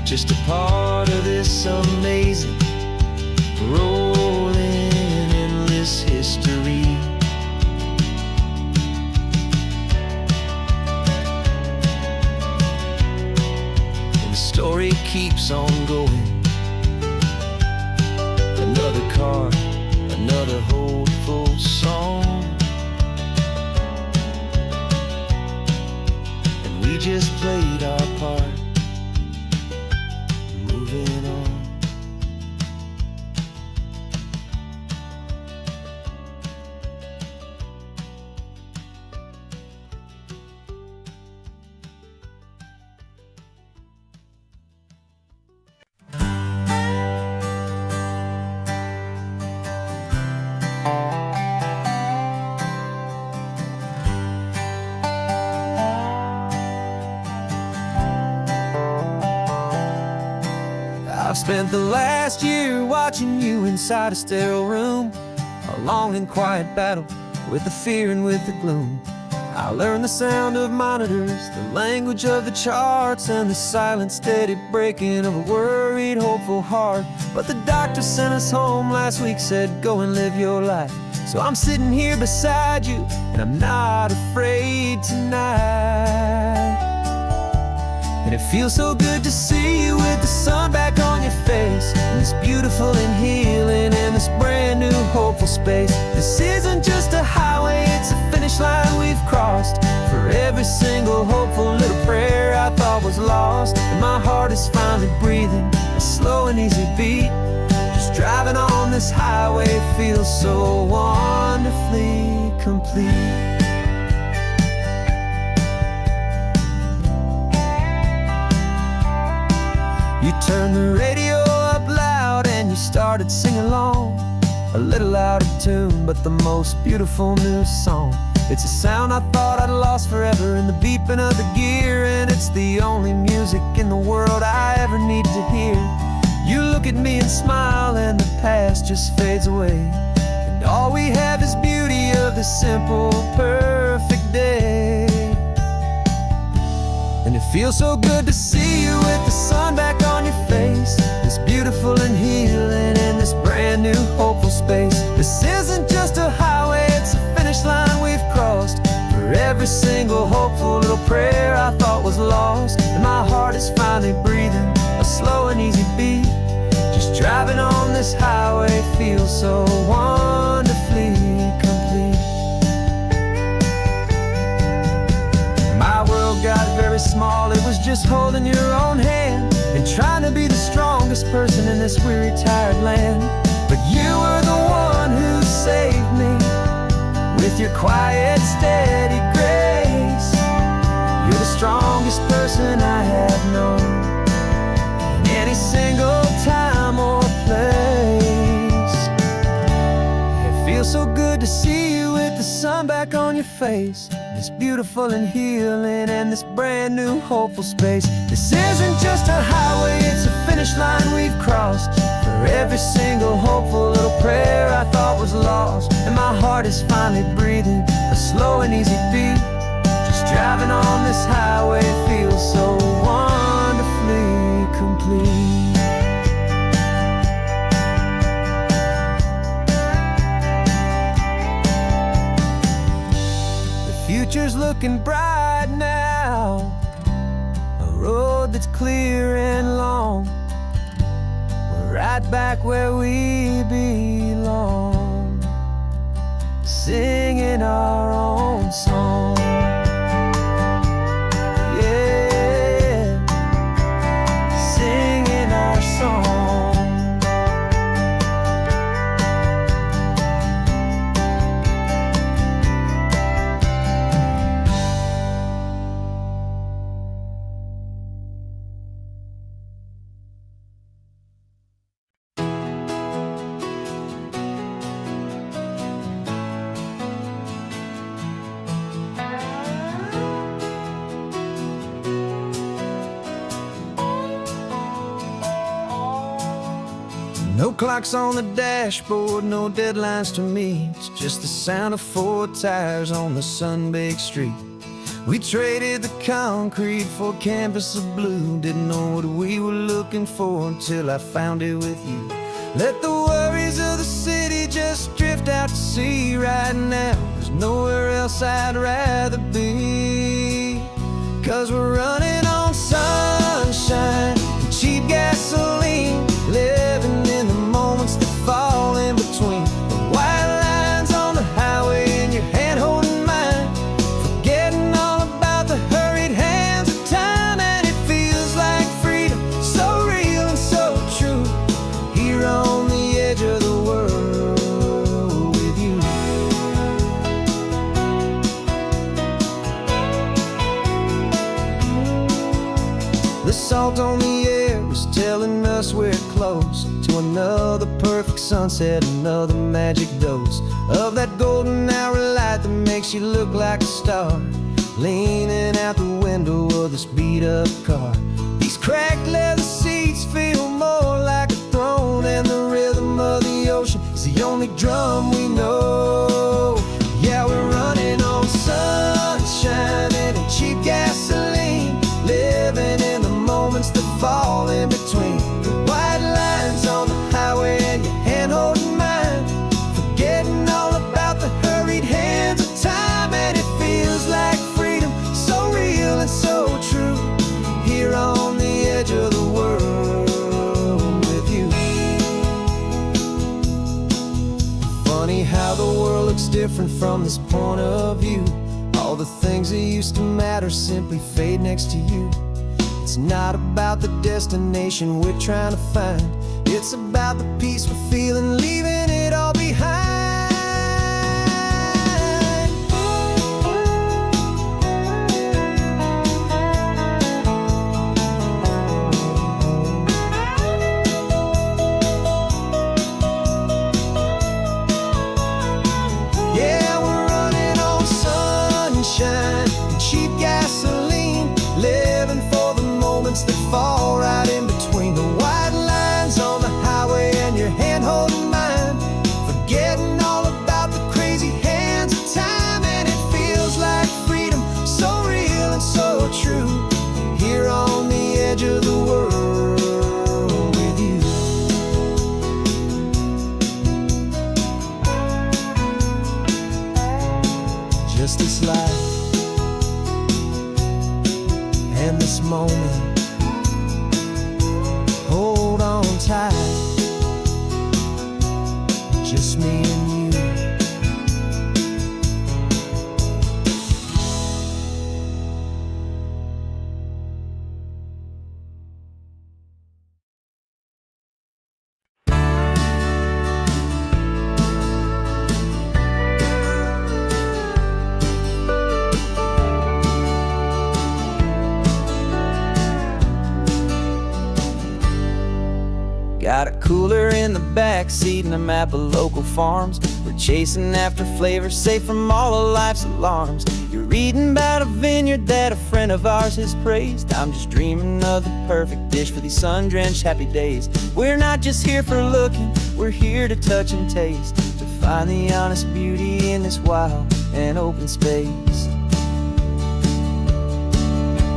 just a part of this amazing, rolling, endless history. Story keeps on going. Another car, another hopeful song, and we just played our part spent the last year watching you inside a sterile room, a long and quiet battle with the fear and with the gloom. I learned the sound of monitors, the language of the charts, and the silent, steady breaking of a worried, hopeful heart. But the doctor sent us home last week, said, go and live your life. So I'm sitting here beside you, and I'm not afraid tonight. And it feels so good to see you with the sun back on your face, and this beautiful and healing in this brand new hopeful space. This isn't just a highway, it's a finish line we've crossed. For every single hopeful little prayer I thought was lost, and my heart is finally breathing a slow and easy beat. Just driving on this highway feels so wonderfully complete. You turned the radio up loud and you started singing along, a little out of tune, but the most beautiful new song. It's a sound I thought I'd lost forever in the beeping of the gear, and it's the only music in the world I ever need to hear. You look at me and smile, and the past just fades away, and all we have is beauty of this simple, perfect day. And it feels so good to see you with the sun back on your face, this beautiful and healing in this brand new hopeful space. This isn't just a highway, it's a finish line we've crossed. For every single hopeful little prayer I thought was lost, and my heart is finally breathing a slow and easy beat. Just driving on this highway feels so wonderfully complete. My world got very small, it was just holding your own hand and trying to be the strongest person in this weary, tired land. But you were the one who saved me with your quiet, steady grace. You're the strongest person I have known in any single time or place. It feels so good to see you with the sun back on your face, this beautiful and healing and this brand new hopeful space. This isn't just a highway, it's a finish line we've crossed. For every single hopeful little prayer I thought was lost, and my heart is finally breathing a slow and easy beat. Just driving on this highway feels so wonderfully complete. Future's looking bright now, a road that's clear and long. We're right back where we belong, singing our own song. Yeah, singing our song. No clocks on the dashboard, no deadlines to meet. It's just the sound of 4 tires on the sun-baked street. We traded the concrete for a canvas of blue. Didn't know what we were looking for until I found it with you. Let the worries of the city just drift out to sea right now. There's nowhere else I'd rather be, 'cause we're running on sunshine and cheap gasoline, living in the moments that fall in between. The white lines on the highway and your hand holding mine, forgetting all about the hurried hands of time. And it feels like freedom, so real and so true, here on the edge of the world with you. The salt on the air was telling us we're close to another perfect sunset, another magic dose of that golden hour light that makes you look like a star, leaning out the window of this beat-up car. These cracked leather seats feel more like a throne, and the rhythm of the ocean is the only drum we know. Yeah, we're running on sunshine and cheap gasoline, living in the moments that fall in between the white lines on the highway and your hand holding mine, forgetting all about the hurried hands of time. And it feels like freedom, so real and so true, here on the edge of the world with you. Funny how the world looks different from this point of view. All the things that used to matter simply fade next to you. It's not about the destination we're trying to find, it's about the peace we're feeling, leaving it all behind. Yeah, we're running on sunshine and cheap gasoline, living for the moments that fall right in between the white lines on the highway and your hand holding mine, forgetting all about the crazy hands of time. And it feels like freedom, so real and so true, here on the edge of the world with you. Just this life and this moment, hold on tight, just me and you. Got a cooler in the back seat and a map of local farms. We're chasing after flavors safe from all of life's alarms. You're reading about a vineyard that a friend of ours has praised. I'm just dreaming of the perfect dish for these sun-drenched happy days. We're not just here for looking, we're here to touch and taste, to find the honest beauty in this wild and open space.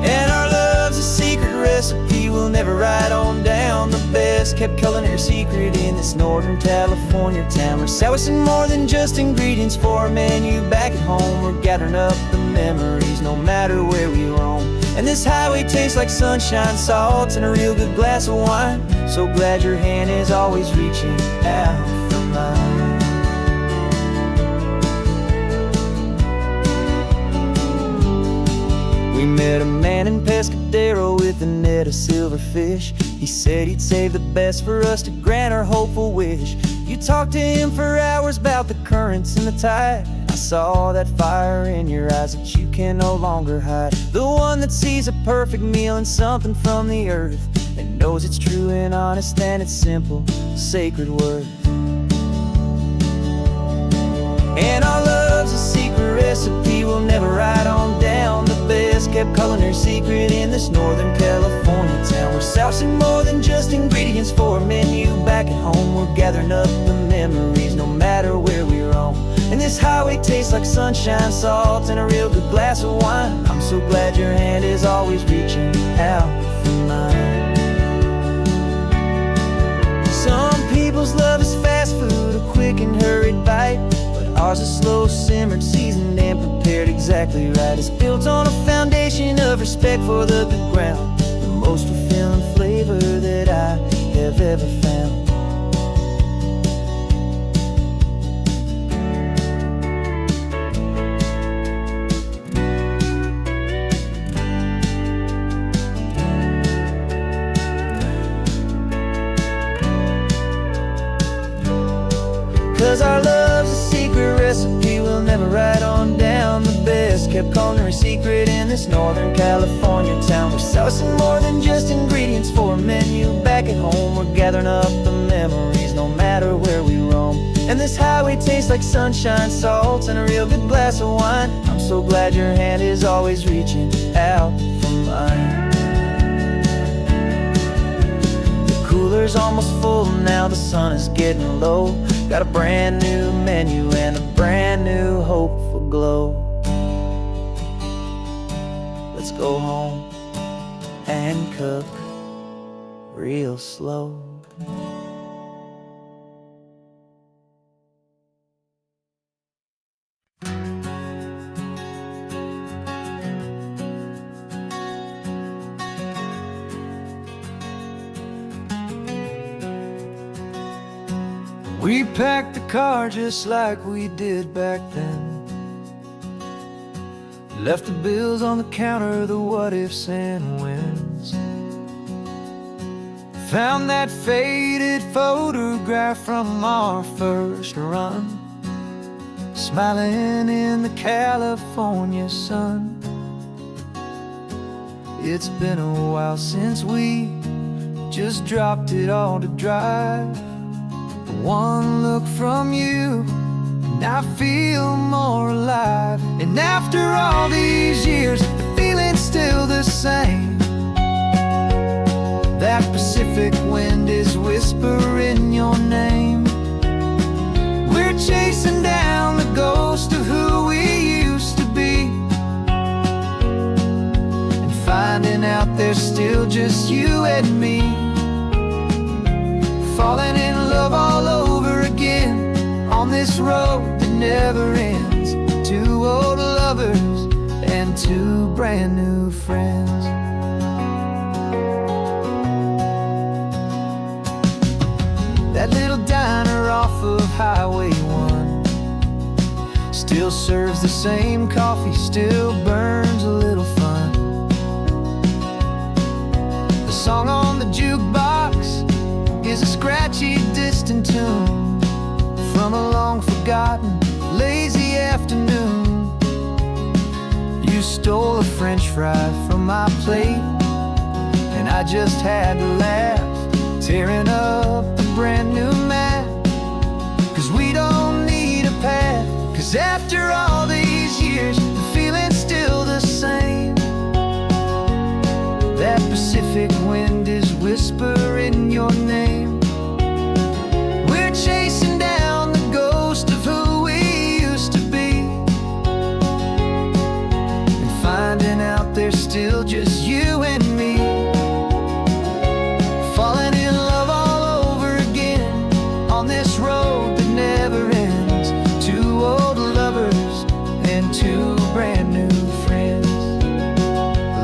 And our love's a secret recipe we'll never write on down, the best kept culinary secret in this Northern California town. We're sourcing more than just ingredients for a menu back at home. We're gathering up the memories no matter where we roam. And this highway tastes like sunshine, salt, and a real good glass of wine. So glad your hand is always reaching out for mine. We met a man in Pescadero with a net of silverfish. He said he'd save the best for us to grant our hopeful wish. You talked to him for hours about the currents and the tide. I saw that fire in your eyes that you can no longer hide. The one that sees a perfect meal and something from the earth, and knows it's true and honest and it's simple, sacred worth. And our love's a secret recipe we'll never write on down, the best kept culinary secret in this Northern California town. We're sourcing more than just ingredients for a menu back at home. We're gathering up the memories no matter where we roam. And this highway tastes like sunshine, salt, and a real good glass of wine. I'm so glad your hand is always reaching out for mine. Some people's love is fast food, a quick and hurried bite, but ours is slow simmered, seasoned, and prepared exactly right. It's built on a foundation of respect for the good ground, the most fulfilling flavor that I have ever found. 'Cause our love's a secret recipe we'll never write on down, the best kept culinary secret in this Northern California town. We're sourcing more than just ingredients for a menu back at home. We're gathering up the memories no matter where we roam. And this highway tastes like sunshine, salt, and a real good glass of wine. I'm so glad your hand is always reaching out for mine. The cooler cooler's almost full, now the sun is getting low. Got a brand new menu and a brand new hopeful glow. Let's go home and cook real slow. We packed the car just like we did back then. Left the bills on the counter, the what ifs and whens. Found that faded photograph from our first run, smiling in the California sun. It's been a while since we just dropped it all to drive. One look from you and I feel more alive. And after all these years, the feeling's still the same. That Pacific wind is whispering your name. We're chasing down the ghost of who we used to be, and finding out there's still just you and me. Falling in love all over again on this road that never ends. Two old lovers and two brand new friends. That little diner off of Highway 1 still serves the same coffee, still burns a little fun. The song on the jukebox is a scratchy, distant tune from a long-forgotten, lazy afternoon. You stole a French fry from my plate, and I just had to laugh, tearing up a brand new map. 'Cause we don't need a path, 'cause after all these years, the feeling's still the same. That Pacific wind is whispering your name. We're chasing down the ghost of who we used to be, and finding out there's still just you and me. Falling in love all over again on this road that never ends. Two old lovers and two brand new friends.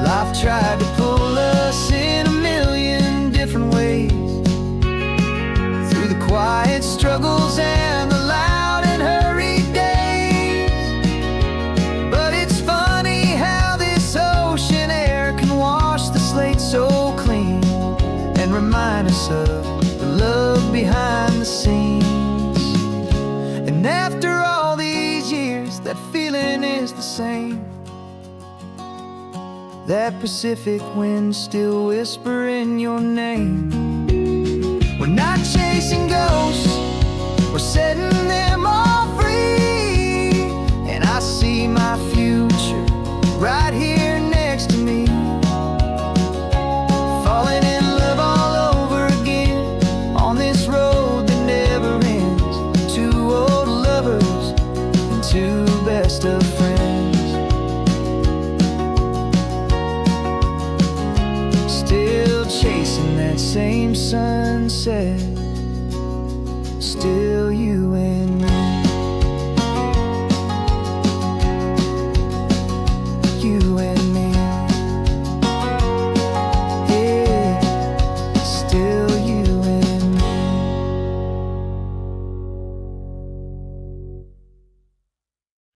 Life tried to pull us in a million different ways, through the quiet struggles and the loud and hurried days. But it's funny how this ocean air can wash the slate so clean, and remind us of the love behind the scenes. And after all these years, that feeling is the same. That Pacific wind still whispering your name. We're not chasing ghosts, we're setting them all free. And I see my future right here next to me. Falling in love all over again on this road that never ends. Two old lovers and two best of friends. Still chasing that same sunset, still you and